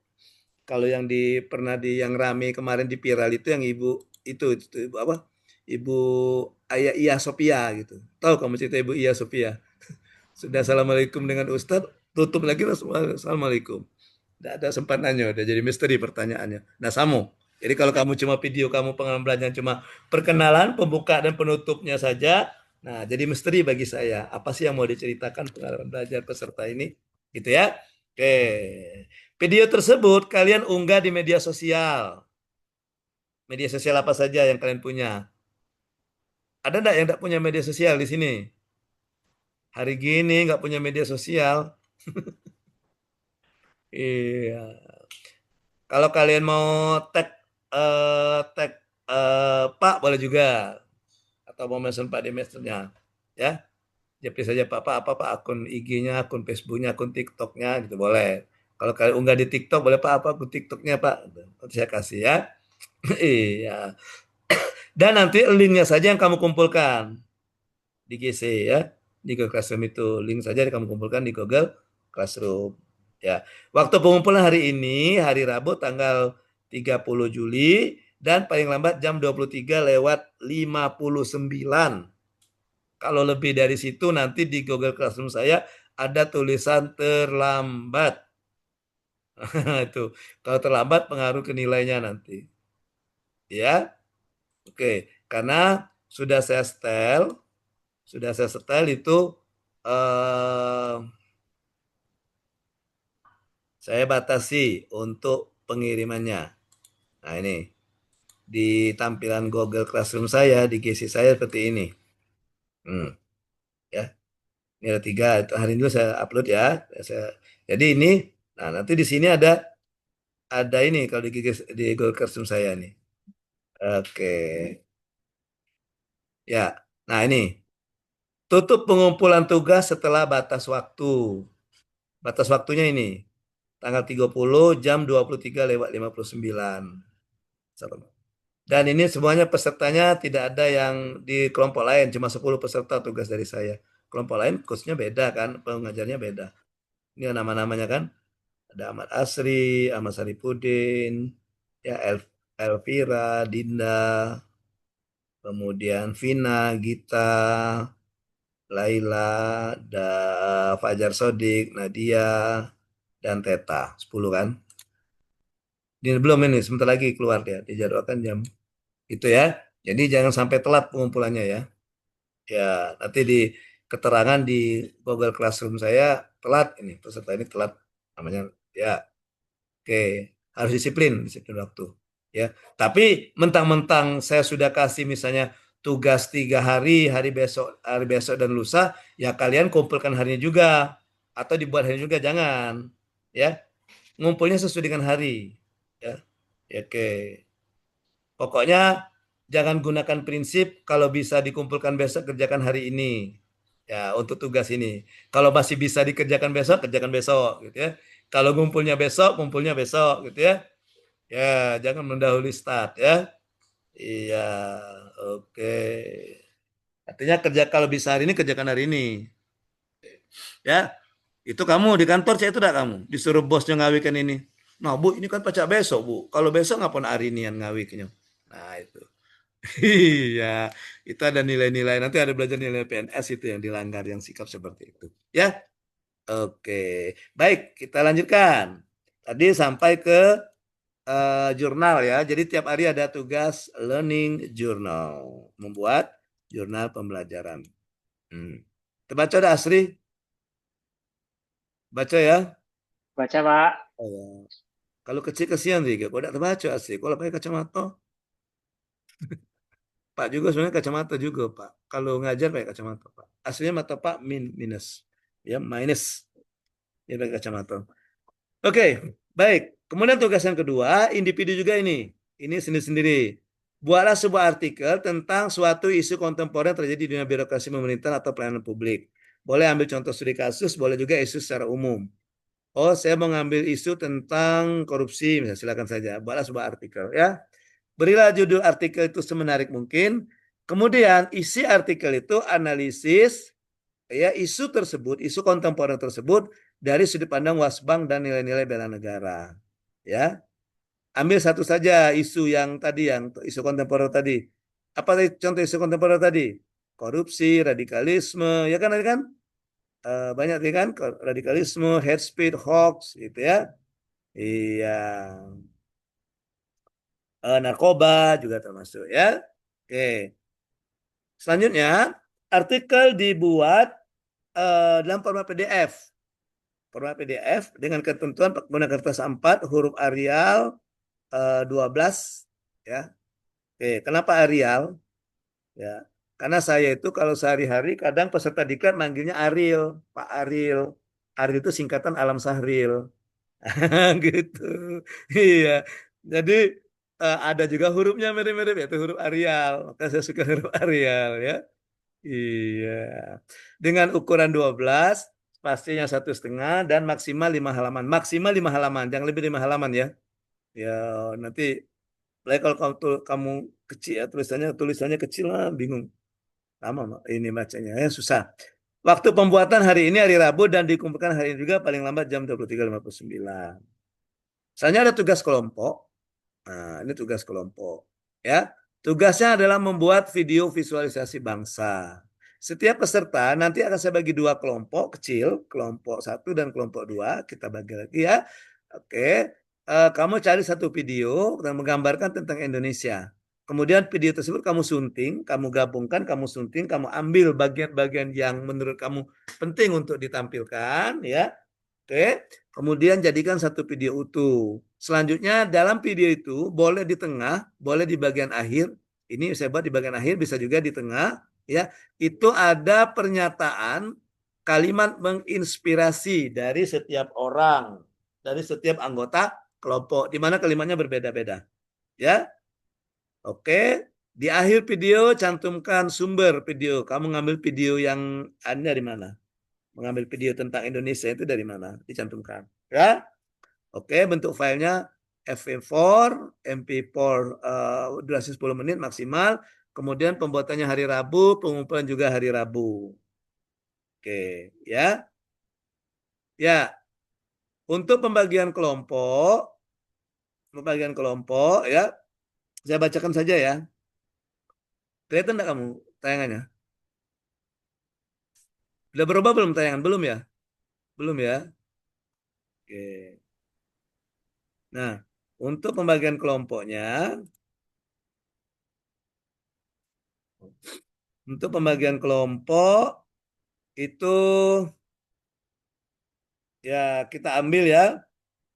kalau yang pernah yang rame kemarin di viral itu yang ibu itu ibu apa? Ibu Ayah Iya Sophia gitu. Tahu kamu cerita Ibu Iya Sophia? Sudah assalamualaikum dengan Ustadz, tutup lagi langsung assalamualaikum. Tidak ada sempat nanya, udah jadi misteri pertanyaannya. Nah, Samu. Jadi kalau kamu cuma video kamu pengalaman belajar cuma perkenalan, pembuka dan penutupnya saja, nah jadi misteri bagi saya. Apa sih yang mau diceritakan pengalaman belajar peserta ini? Gitu ya. Oke. Video tersebut kalian unggah di media sosial. Media sosial apa saja yang kalian punya? Ada enggak yang enggak punya media sosial di sini? Hari gini nggak punya media sosial. Iya. Kalau kalian mau tag tag Pak boleh juga, atau mau mention Pak di messengernya, ya. Japri saja Pak akun IG-nya, akun Facebook-nya, akun TikTok-nya gitu boleh. Kalau kalian unggah di TikTok boleh Pak apa akun TikTok-nya Pak. Nanti saya kasih ya. Iya. Dan nanti linknya saja yang kamu kumpulkan di GC ya. Di Google Classroom itu link saja yang kamu kumpulkan di Google Classroom. Ya. Waktu pengumpulan hari ini hari Rabu tanggal 30 Juli dan paling lambat jam 23:59. Kalau lebih dari situ nanti di Google Classroom saya ada tulisan terlambat. Itu. Kalau terlambat pengaruh ke nilainya nanti. Ya. Oke, karena sudah saya setel itu saya batasi untuk pengirimannya. Nah, ini di tampilan Google Classroom saya di GC saya seperti ini. Ya. Ini ada 3. Itu hari ini dulu saya upload ya. Jadi ini, nah nanti di sini ada ini kalau di Google Classroom saya nih. Oke. Ya. Nah ini. Tutup pengumpulan tugas setelah batas waktu. Batas waktunya ini. Tanggal 30 jam 23:59. Dan ini semuanya pesertanya tidak ada yang di kelompok lain. Cuma 10 peserta tugas dari saya. Kelompok lain coachnya beda kan. Pengajarnya beda. Ini nama-namanya kan. Ada Ahmad Asri, Ahmad Saripudin, ya Elvira, Dinda, kemudian Vina, Gita, Laila, Fajar Sodik, Nadia, dan Teta. 10 kan? Ini belum ini, sebentar lagi keluar dia. Dijadwalkan jam itu ya. Jadi jangan sampai telat pengumpulannya ya. Ya, nanti di keterangan di Google Classroom saya telat ini, peserta ini telat namanya ya. Oke, harus disiplin waktu. Ya, tapi mentang-mentang saya sudah kasih misalnya tugas 3 hari, hari besok dan lusa, ya kalian kumpulkan harinya juga atau dibuat harinya juga jangan, ya. Ngumpulnya sesuai dengan hari, ya. Oke. Pokoknya jangan gunakan prinsip kalau bisa dikumpulkan besok kerjakan hari ini. Ya, untuk tugas ini. Kalau masih bisa dikerjakan besok, kerjakan besok gitu ya. Kalau ngumpulnya besok gitu ya. Ya, jangan mendahului start ya. Iya, oke. Artinya kalau bisa hari ini kerjakan hari ini. Ya. Itu kamu di kantor saya itu enggak kamu disuruh bosnya ngawikan ini. Nah, Bu, ini kan pacak besok, Bu. Kalau besok ngapain hari ini yang ngawikannya? Nah, itu. Iya, itu ada nilai-nilai. Nanti ada belajar nilai PNS itu yang dilanggar, yang sikap seperti itu. Ya, oke. Baik, kita lanjutkan. Tadi sampai ke jurnal ya. Jadi tiap hari ada tugas learning journal. Membuat jurnal pembelajaran. Terbaca ada Asri? Baca ya? Baca, Pak. Oh. Kalau kecil kesian sih, kok tidak terbaca Asri. Kalau pakai kacamata. Pak juga sebenarnya kacamata juga Pak. Kalau ngajar pakai kacamata Pak. Aslinya mata Pak minus. Ya, minus. Dia pakai kacamata. Oke, baik. Kemudian tugas yang kedua, individu juga ini. Ini sendiri-sendiri. Buatlah sebuah artikel tentang suatu isu kontemporer yang terjadi di dunia birokrasi pemerintahan atau pelayanan publik. Boleh ambil contoh studi kasus, boleh juga isu secara umum. Oh, saya mau ngambil isu tentang korupsi, misalnya silakan saja. Buatlah sebuah artikel ya. Berilah judul artikel itu semenarik mungkin. Kemudian isi artikel itu analisis ya isu tersebut, isu kontemporer tersebut dari sudut pandang Wasbang dan nilai-nilai bela negara. Ya. Ambil satu saja isu yang tadi, yang isu kontemporer tadi. Apa contoh isu kontemporer tadi? Korupsi, radikalisme, ya kan tadi kan? Banyak tadi kan radikalisme, hate speech, hoax gitu ya. Iya. Narkoba juga termasuk ya. Oke. Selanjutnya, artikel dibuat dalam format PDF. Format PDF dengan ketentuan menggunakan kertas A4, huruf Arial 12 ya. Oke, kenapa Arial? Ya, karena saya itu kalau sehari-hari kadang peserta diklat manggilnya Ariel, Pak Ariel. Ariel itu singkatan Alam Sahril. Gitu. Iya. Jadi ada juga hurufnya mirip-mirip yaitu huruf Arial. Maka saya suka huruf Arial ya. Iya. Dengan ukuran 12, pastinya 1,5 dan maksimal 5 halaman. Maksimal 5 halaman, jangan lebih 5 halaman ya. Ya, nanti kalau kamu kecil ya tulisannya kecil lah, bingung. Lama ini bacanya ya susah. Waktu pembuatan hari ini hari Rabu dan dikumpulkan hari ini juga paling lambat jam 23.59. Misalnya ada tugas kelompok. Nah, ini tugas kelompok. Ya, tugasnya adalah membuat video visualisasi bangsa. Setiap peserta nanti akan saya bagi 2 kelompok kecil, kelompok 1 dan kelompok 2. Kita bagi lagi ya. Oke, kamu cari satu video yang menggambarkan tentang Indonesia. Kemudian video tersebut kamu sunting, kamu gabungkan, kamu sunting, kamu ambil bagian-bagian yang menurut kamu penting untuk ditampilkan, ya. Oke, kemudian jadikan satu video utuh. Selanjutnya dalam video itu boleh di tengah, boleh di bagian akhir. Ini saya buat di bagian akhir, bisa juga di tengah. Ya, itu ada pernyataan kalimat menginspirasi dari setiap orang, dari setiap anggota kelompok, di mana kalimatnya berbeda-beda. Ya, oke. Di akhir video cantumkan sumber video. Kamu ngambil video yang ada dari mana? Mengambil video tentang Indonesia itu dari mana? Dicantumkan. Ya. Oke, bentuk filenya FP4, MP4 durasi 10 menit maksimal. Kemudian pembuatannya hari Rabu, pengumpulan juga hari Rabu. Oke, ya. Ya. Untuk pembagian kelompok ya. Saya bacakan saja ya. Kelihatan enggak kamu tayangannya? Udah berubah belum tayangan? Belum ya? Belum ya? Oke. Nah, untuk pembagian kelompoknya, itu ya kita ambil ya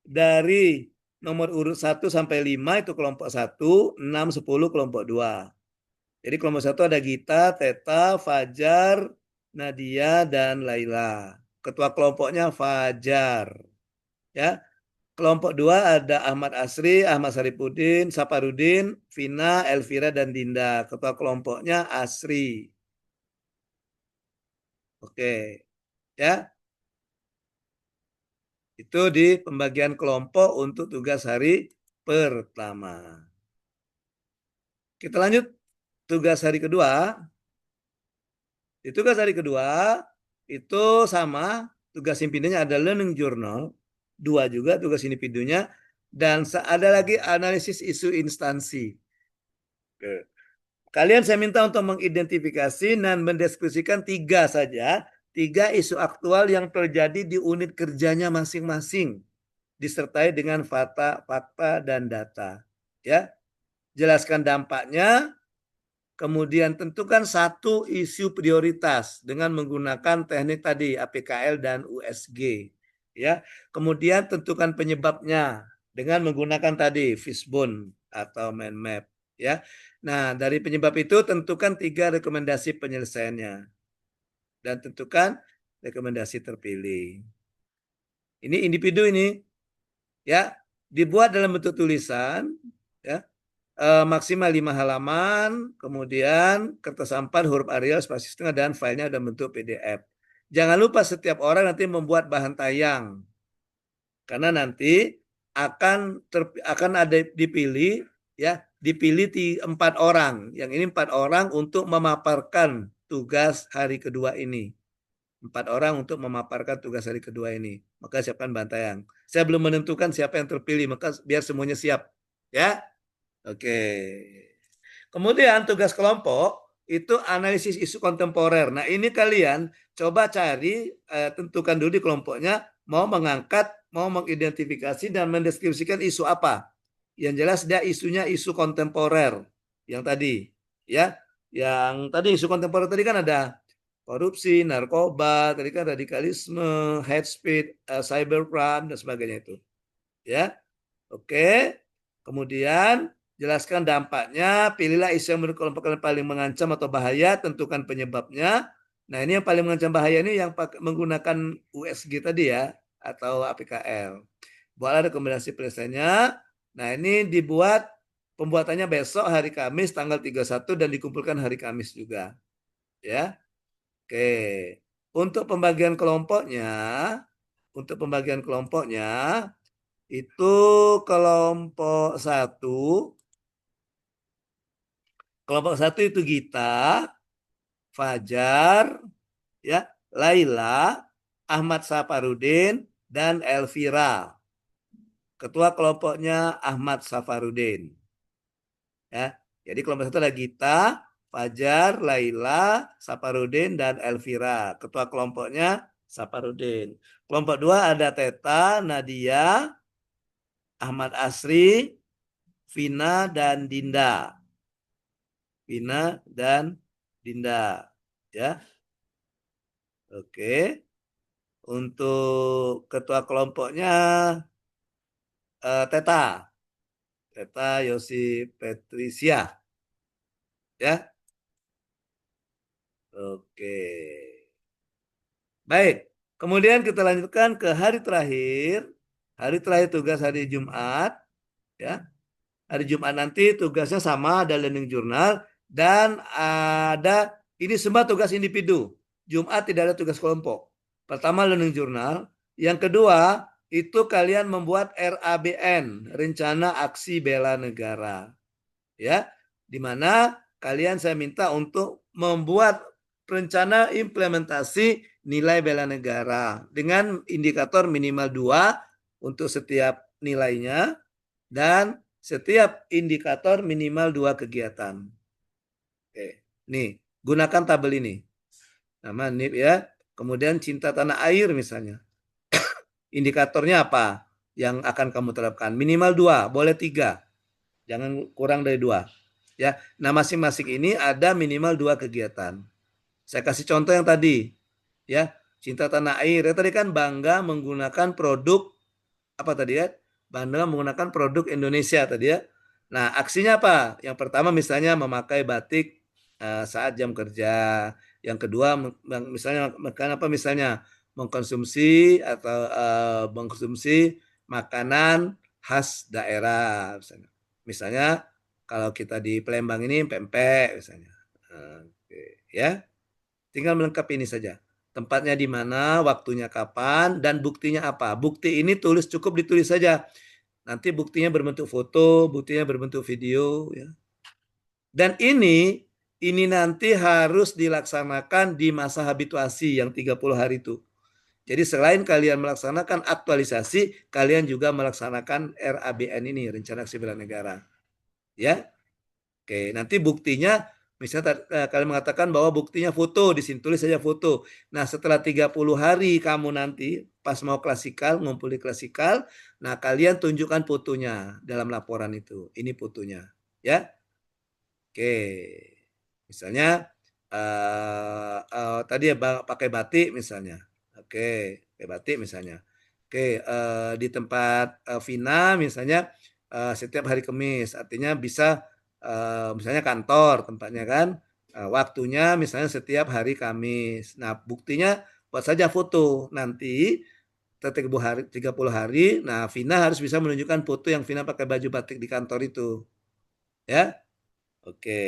dari nomor urut 1 sampai 5 itu kelompok 1, 6, 10 kelompok 2. Jadi kelompok 1 ada Gita, Teta, Fajar, Nadia, dan Laila. Ketua kelompoknya Fajar. Ya. Kelompok 2 ada Ahmad Asri, Ahmad Saripudin, Saparudin, Vina, Elvira, dan Dinda. Ketua kelompoknya Asri. Oke. Ya. Itu di pembagian kelompok untuk tugas hari pertama. Kita lanjut tugas hari kedua. Di tugas hari kedua itu sama, tugas individunya ada learning journal, 2 juga tugas individunya, dan ada lagi analisis isu instansi. Oke. Kalian saya minta untuk mengidentifikasi dan mendeskripsikan 3 saja, 3 isu aktual yang terjadi di unit kerjanya masing-masing, disertai dengan fakta dan data. Ya, jelaskan dampaknya. Kemudian tentukan 1 isu prioritas dengan menggunakan teknik tadi APKL dan USG. Ya, kemudian tentukan penyebabnya dengan menggunakan tadi Fishbone atau mind map. Ya, nah dari penyebab itu tentukan 3 rekomendasi penyelesaiannya dan tentukan rekomendasi terpilih. Ini individu ini, ya, dibuat dalam bentuk tulisan, ya. Maksimal 5 halaman, kemudian kertas 4 huruf Arial spasi setengah dan filenya dalam bentuk PDF. Jangan lupa setiap orang nanti membuat bahan tayang, karena nanti akan ada dipilih 4 orang. Yang ini 4 orang untuk memaparkan tugas hari kedua ini. 4 orang untuk memaparkan tugas hari kedua ini. Maka siapkan bahan tayang. Saya belum menentukan siapa yang terpilih, maka biar semuanya siap, ya. Oke. Kemudian tugas kelompok itu analisis isu kontemporer. Nah, ini kalian coba cari, tentukan dulu di kelompoknya mau mengangkat, mau mengidentifikasi dan mendeskripsikan isu apa. Yang jelas dia isunya isu kontemporer. Yang tadi, ya. Yang tadi isu kontemporer tadi kan ada korupsi, narkoba, tadi kan radikalisme, hate speech, cybercrime dan sebagainya itu. Ya. Oke. Kemudian Jelaskan dampaknya, pilihlah isu yang menurut kelompok kalian paling mengancam atau bahaya, tentukan penyebabnya. Nah, ini yang paling mengancam bahaya ini yang menggunakan USG tadi ya, atau APKL. Buatlah rekomendasi penyelesaiannya. Nah, ini dibuat pembuatannya besok hari Kamis tanggal 31 dan dikumpulkan hari Kamis juga. Ya. Oke. Untuk pembagian kelompoknya itu kelompok satu itu Gita, Fajar, ya, Laila, Ahmad Safarudin, dan Elvira. Ketua kelompoknya Ahmad Safarudin. Ya, jadi kelompok satu ada Gita, Fajar, Laila, Safarudin, dan Elvira. Ketua kelompoknya Safarudin. Kelompok dua ada Teta, Nadia, Ahmad Asri, Vina, dan Dinda. Ya. Oke. Untuk ketua kelompoknya Teta Yosi Patricia. Ya. Oke. Baik. Kemudian kita lanjutkan ke hari terakhir. Hari terakhir tugas hari Jumat. Ya. Hari Jumat nanti tugasnya sama, ada learning journal dan ada ini semua tugas individu. Jumat tidak ada tugas kelompok. Pertama learning journal, yang kedua itu kalian membuat RABN, rencana aksi bela negara. Ya, di mana kalian saya minta untuk membuat rencana implementasi nilai bela negara dengan indikator minimal 2 untuk setiap nilainya dan setiap indikator minimal 2 kegiatan. Oke, nih gunakan tabel ini. Nama NIP ya. Kemudian cinta tanah air misalnya. Indikatornya apa yang akan kamu terapkan? Minimal 2, boleh 3. Jangan kurang dari 2. Ya, nah masing-masing ini ada minimal 2 kegiatan. Saya kasih contoh yang tadi. Ya, cinta tanah air. Ya, tadi kan bangga menggunakan produk apa tadi ya? Bangga menggunakan produk Indonesia tadi ya. Nah, aksinya apa? Yang pertama misalnya memakai batik saat jam kerja. Yang kedua misalnya makan apa misalnya mengkonsumsi makanan khas daerah misalnya. Misalnya kalau kita di Palembang ini pempek misalnya. Oke, ya. Tinggal melengkapi ini saja. Tempatnya di mana, waktunya kapan, dan buktinya apa. Bukti ini cukup ditulis saja. Nanti buktinya berbentuk foto, buktinya berbentuk video. Ya. Dan ini nanti harus dilaksanakan di masa habituasi yang 30 hari itu. Jadi selain kalian melaksanakan aktualisasi, kalian juga melaksanakan RABN ini, Rencana Aksi Bela Negara. Ya. Oke, nanti buktinya misalnya kalian mengatakan bahwa buktinya foto, di sini tulis saja foto. Nah, setelah 30 hari kamu nanti pas mau klasikal, ngumpul di klasikal, nah kalian tunjukkan fotonya dalam laporan itu. Ini fotonya, ya. Oke. Misalnya tadi ya pakai batik misalnya. Oke, pakai batik misalnya. Oke, di tempat Vina misalnya setiap hari Kamis, artinya bisa misalnya kantor tempatnya kan, waktunya misalnya setiap hari Kamis. Nah, buktinya buat saja foto. Nanti 30 hari, nah Vina harus bisa menunjukkan foto yang Vina pakai baju batik di kantor itu. Ya. Oke.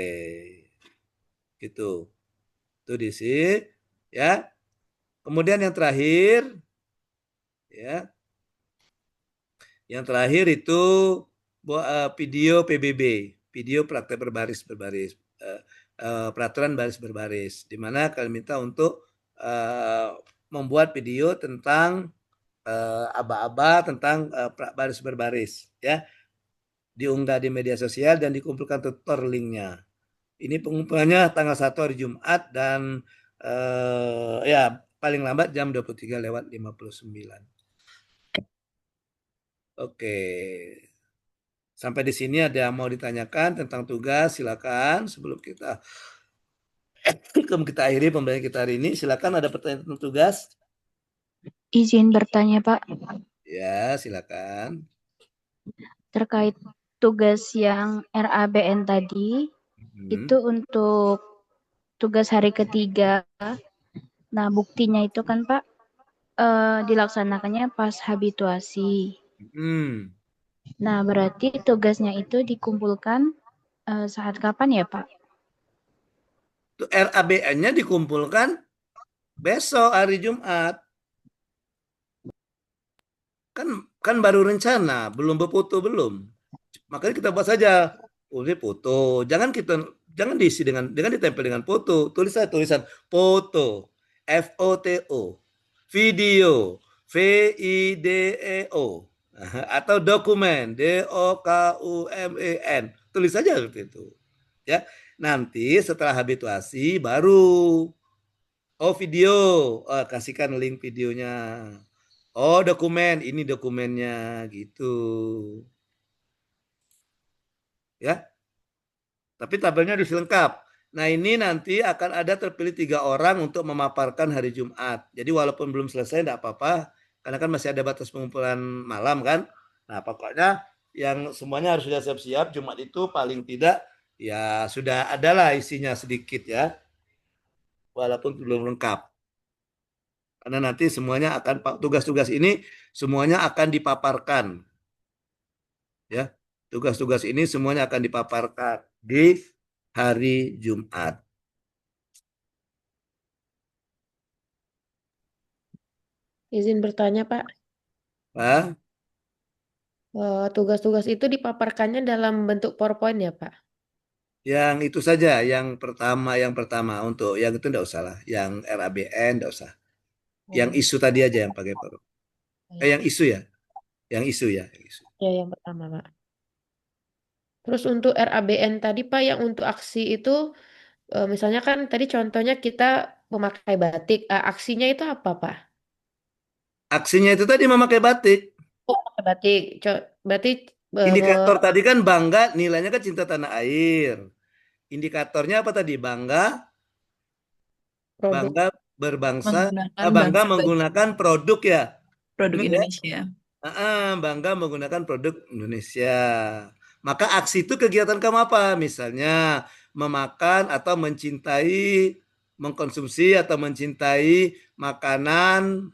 Gitu. Itu di sini ya. Kemudian yang terakhir ya. Yang terakhir itu video PBB, video praktek berbaris peraturan baris berbaris, di mana kalian minta untuk membuat video tentang aba-aba tentang baris berbaris, ya, diunggah di media sosial dan dikumpulkan tutor linknya. Ini pengumpulannya tanggal 1 hari Jumat dan ya paling lambat jam 23:59. Oke. Sampai di sini ada yang mau ditanyakan tentang tugas, silakan. Sebelum kita akhiri pembelajaran kita hari ini, silakan ada pertanyaan tentang tugas. Izin bertanya, Pak. Ya, silakan. Terkait tugas yang RABN tadi itu untuk tugas hari ketiga. Nah, buktinya itu kan Pak dilaksanakannya pas habituasi. Hmm. Nah, berarti tugasnya itu dikumpulkan saat kapan ya Pak? RABN-nya dikumpulkan besok hari Jumat. Kan baru rencana, belum berfoto belum. Makanya kita buat saja. Oh, ini foto. Jangan diisi dengan ditempel dengan foto. Tulis saja tulisan foto. FOTO. Video. VIDEO. Atau dokumen. DOKUMEN. Tulis saja seperti itu. Ya. Nanti setelah habituasi baru video. Oh, kasihkan link videonya. Oh, dokumen. Ini dokumennya gitu. Ya. Tapi tabelnya harus lengkap. Nah, ini nanti akan ada terpilih 3 orang untuk memaparkan hari Jumat. Jadi walaupun belum selesai tidak apa-apa, karena kan masih ada batas pengumpulan malam kan. Nah, pokoknya yang semuanya harus sudah siap-siap. Jumat itu paling tidak ya sudah adalah isinya sedikit ya, walaupun belum lengkap. Karena nanti semuanya akan tugas-tugas ini semuanya akan dipaparkan. Ya, tugas-tugas ini semuanya akan dipaparkan di hari Jumat. Izin bertanya, Pak. Nah, Tugas-tugas itu dipaparkannya dalam bentuk PowerPoint ya, Pak? yang itu saja, yang pertama untuk yang itu enggak usah lah, yang RABN enggak usah. Yang Oh, isu tadi aja yang pakai PowerPoint. baik. Yang isu ya, yang isu ya, yang isu. Ya, yang pertama, Pak. Terus untuk RABN tadi, Pak, yang untuk aksi itu, misalnya kan tadi contohnya kita memakai batik. Aksinya itu apa, Pak? Aksinya itu tadi memakai batik. Oh, pakai batik. Berarti Indikator tadi kan bangga, nilainya kan cinta tanah air. Indikatornya apa tadi? Bangga, produk bangga berbangsa, Menggunakan bangga bangsa menggunakan produk ya. produk Benar ya? Indonesia. Bangga menggunakan produk Indonesia. Maka aksi itu kegiatan kamu apa? Misalnya memakan atau mencintai, mengkonsumsi atau mencintai makanan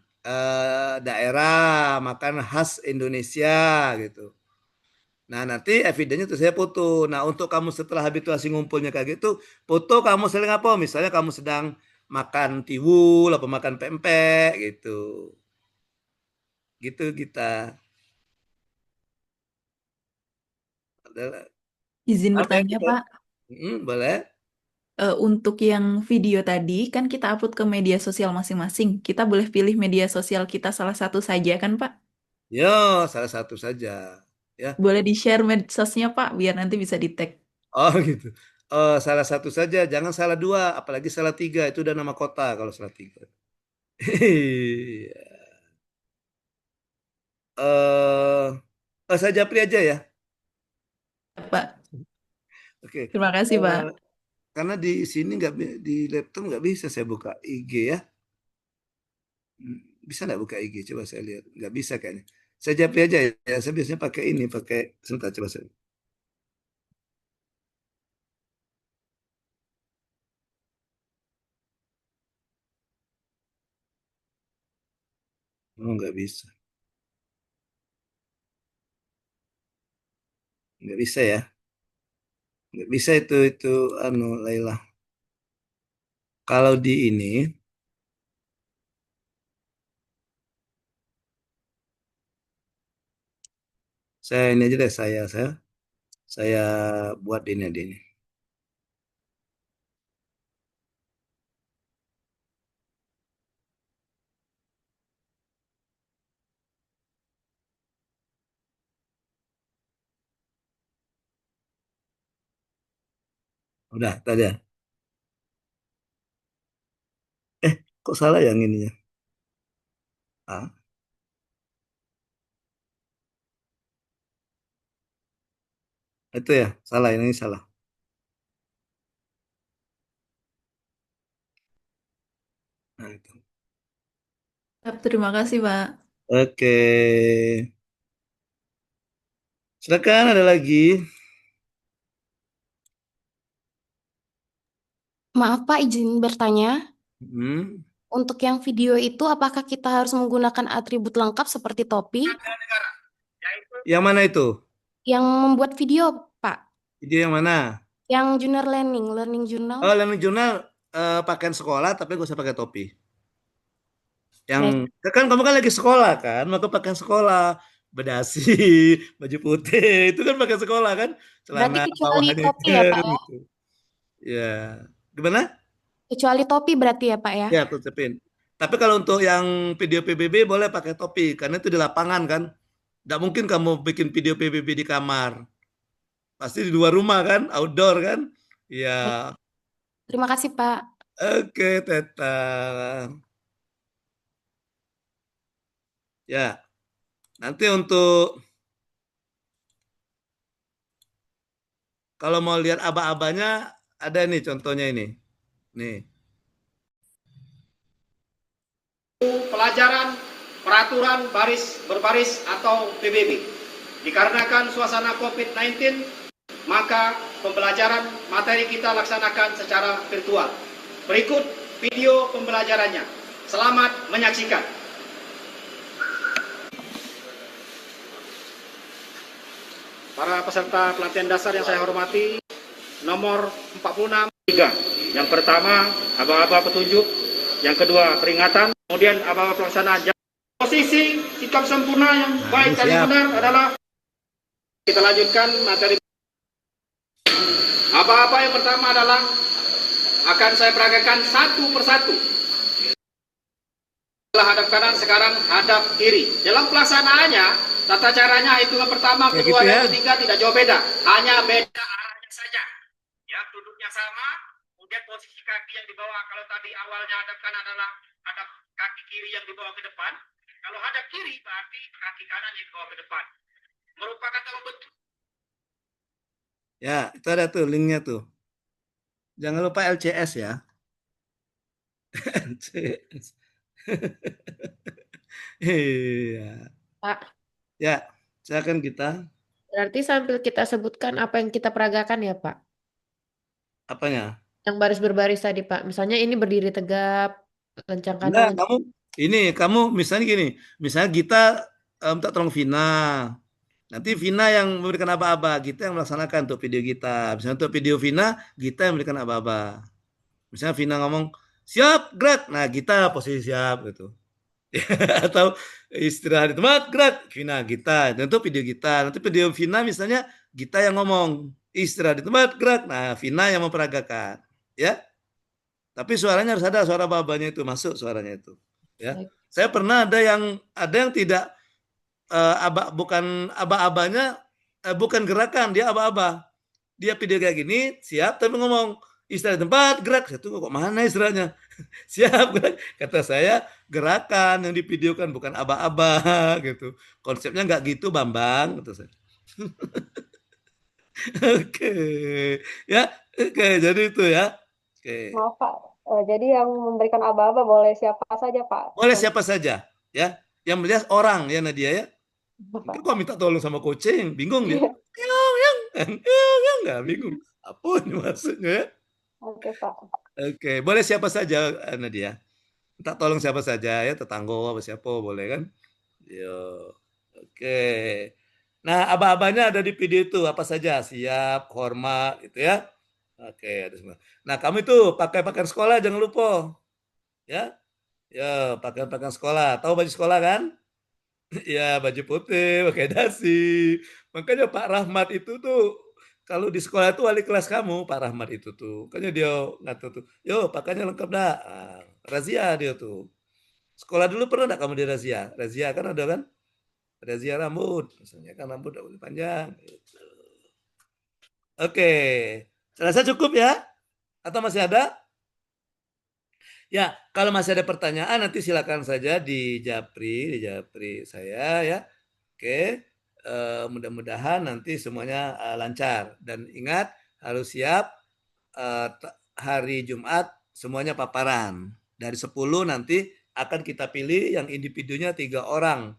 daerah, makanan khas Indonesia gitu. Nah, nanti evidennya itu saya foto. Nah, untuk kamu setelah habituasi ngumpulnya kayak gitu, foto kamu sering apa? Misalnya kamu sedang makan tiwul, apa makan pempek gitu. Gitu kita. Izin Apa ya bertanya, kita? Pak. Boleh. Untuk yang video tadi, kan kita upload ke media sosial masing-masing. Kita boleh pilih media sosial kita salah satu saja kan, Pak? Yo, salah satu saja. Ya. Boleh di-share medsosnya, Pak, biar nanti bisa di-tag. Oh gitu. Salah satu saja, jangan salah dua, apalagi salah tiga. Itu udah nama kota kalau salah tiga. Iya. eh saya japri aja ya. Pak, Oke. terima kasih, Pak. Karena di sini di laptop nggak bisa saya buka IG ya. Bisa nggak buka IG? Coba saya lihat. Nggak bisa kayaknya. Saya japri aja ya. Saya biasanya pakai ini, pakai sebentar coba saya. Oh, nggak bisa. Nggak bisa ya. Nggak bisa itu anu Laila. Kalau di ini saya ini aja deh saya buat ini aja ini. Udah tadi ya. Kok salah yang ininya? Ah, itu ya, salah ini salah. Nah, itu. Terima kasih, Pak. Oke. Silakan ada lagi. Maaf Pak, izin bertanya. Hmm. Untuk yang video itu, apakah kita harus menggunakan atribut lengkap seperti topi? Yang mana itu? Yang membuat video, Pak. Video yang mana? Yang junior learning journal. Oh, learning journal pakaian sekolah tapi gak usah pakai topi. Yang kan kamu kan lagi sekolah kan, maka pakaian sekolah, bedasi, baju putih, itu kan pakaian sekolah kan, Berarti celana kecuali bawahnya topi ya, Pak, hitam ya? gitu. Ya, gimana? Kecuali topi berarti ya, Pak, ya? Ya, aku ucapin. Tapi kalau untuk yang video PBB boleh pakai topi, karena itu di lapangan kan. Nggak mungkin kamu bikin video PBB di kamar. Pasti di luar rumah kan, outdoor kan. Ya, Terima kasih, Pak. oke, Teta. Ya, nanti untuk kalau mau lihat aba-abanya ada nih contohnya ini. Nih. Pelajaran peraturan baris berbaris atau PBB. Dikarenakan suasana COVID-19, maka pembelajaran materi kita laksanakan secara virtual. Berikut video pembelajarannya. Selamat menyaksikan. Para peserta pelatihan dasar yang saya hormati, nomor 46, 3. Yang pertama, aba-aba petunjuk. Yang kedua, peringatan. Kemudian aba-aba pelaksanaan. Posisi sikap sempurna yang baik dan yang benar adalah kita lanjutkan materi. Aba-aba yang pertama adalah akan saya peragakan satu persatu. Setelah hadap kanan, sekarang hadap kiri. Dalam pelaksanaannya, tata caranya hitungan pertama, kedua, gitu ya. dan ketiga tidak jauh beda. Hanya beda arahnya saja. Ya, duduknya sama, kemudian posisi kaki yang dibawa. Kalau tadi awalnya hadap kanan adalah hadap kaki kiri yang dibawa ke depan. Kalau hadap kiri berarti kaki kanan yang dibawa ke depan. Merupakan tolak bentuk. Ya, itu ada tuh linknya tuh. Jangan lupa LCS ya. LCS. Iya. Pak, Ya, silakan kita. berarti sambil kita sebutkan apa yang kita peragakan ya, Pak? Apanya? Yang baris berbaris tadi, Pak. Misalnya ini berdiri tegap, lencangkan Enggak, tangan. kamu misalnya gini, misalnya kita minta tolong Vina. Nanti Vina yang memberikan aba-aba, kita yang melaksanakan untuk video kita. Misalnya untuk video Vina, kita yang memberikan aba-aba. Misalnya Vina ngomong, siap, gerak. Nah, kita posisi siap gitu. Atau istirahat di tempat, gerak. Vina, kita. Dan itu video kita. Nanti video Vina misalnya, kita yang ngomong, istirahat di tempat, gerak. Nah, Vina yang memperagakan. Ya. Tapi suaranya harus ada, suara babanya itu masuk suaranya itu. Ya. Saya pernah ada yang tidak bukan aba-abanya, bukan gerakan, dia aba-aba. Dia video kayak gini, siap, tapi ngomong istirahat di tempat, gerak. Saya tunggu kok mana istilahnya? Siap, gerak. Kata saya gerakan yang divideokan bukan aba-aba gitu. Konsepnya nggak gitu, Bambang, kata saya. Oke, ya, oke, jadi itu ya. Oke. Maaf Pak, jadi yang memberikan aba-aba boleh siapa saja Pak? Boleh siapa saja, ya. Yang melihat orang ya Nadia ya. Mungkin kok minta tolong sama kucing, bingung dia. Yang nggak bingung. Apa ini maksudnya ya? Oke Pak. Oke, boleh siapa saja Nadia. Minta tolong siapa saja ya, tetangga apa siapa boleh kan? Yo. Oke. Nah, aba-abanya ada di video itu apa saja? Siap, hormat gitu ya. Oke, ada semua. Nah, kamu itu pakai pakaian sekolah jangan lupa. Ya. Ya, pakaian sekolah. Tahu baju sekolah kan? Ya, baju putih, pakai dasi. Makanya Pak Rahmat itu tuh kalau di sekolah itu wali kelas kamu, Pak Rahmat itu tuh. Makanya dia ngatur tuh, yo pakainya lengkap dah. Ah, razia dia tuh. Sekolah dulu pernah enggak kamu di razia? Razia kan ada kan? Razia rambut, misalnya kan rambut udah boleh panjang. Gitu. Oke, saya rasa cukup ya? Atau masih ada? Ya, kalau masih ada pertanyaan nanti silakan saja di japri saya ya. Oke, mudah-mudahan nanti semuanya lancar dan ingat harus siap hari Jumat semuanya paparan. Dari 10 nanti akan kita pilih yang individunya 3 orang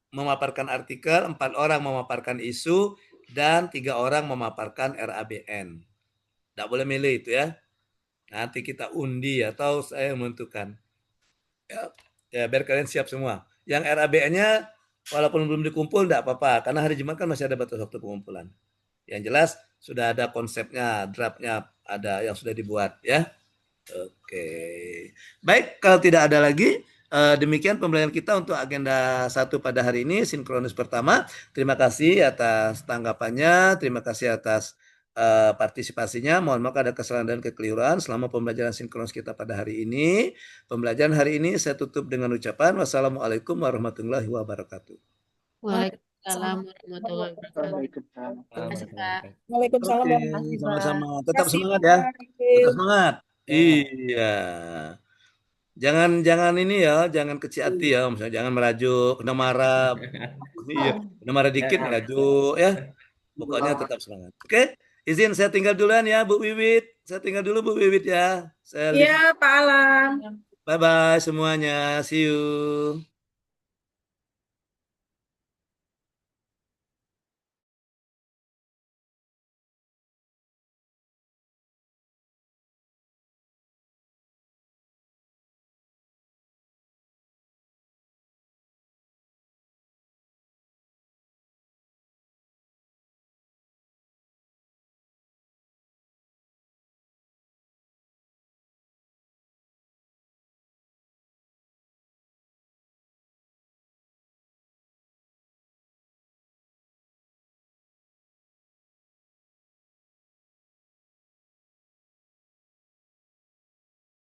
memaparkan artikel, 4 orang memaparkan isu, dan 3 orang memaparkan RABN. Tidak boleh milih itu ya. Nanti kita undi atau saya menentukan. Ya, biar kalian siap semua. Yang RABN-nya walaupun belum dikumpul tidak apa-apa, karena hari Jumat kan masih ada batas waktu pengumpulan. Yang jelas sudah ada konsepnya, draftnya ada yang sudah dibuat ya. Oke. Baik, kalau tidak ada lagi, demikian pembelajaran kita untuk agenda 1 pada hari ini, sinkronis pertama. Terima kasih atas tanggapannya, terima kasih atas partisipasinya. Mohon maaf ada kesalahan dan kekeliruan selama pembelajaran sinkronis kita pada hari ini. Pembelajaran hari ini saya tutup dengan ucapan wassalamualaikum warahmatullahi wabarakatuh. Waalaikumsalam warahmatullahi wabarakatuh. Waalaikumsalam. Terima kasih, Pak. Waalaikumsalam Oke, warahmatullahi wabarakatuh. sama-sama. Terima Tetap kasih, semangat ya. Pak. Tetap semangat. Iya. Jangan ini ya, jangan kecil hati ya, misalnya jangan merajuk, kena marah. Iya, kena marah dikit merajuk ya. Pokoknya tetap semangat. Oke, izin saya tinggal duluan ya, Bu Wiwit. Saya tinggal dulu Bu Wiwit ya. Saya Iya, Pak Alam. bye bye semuanya. See you.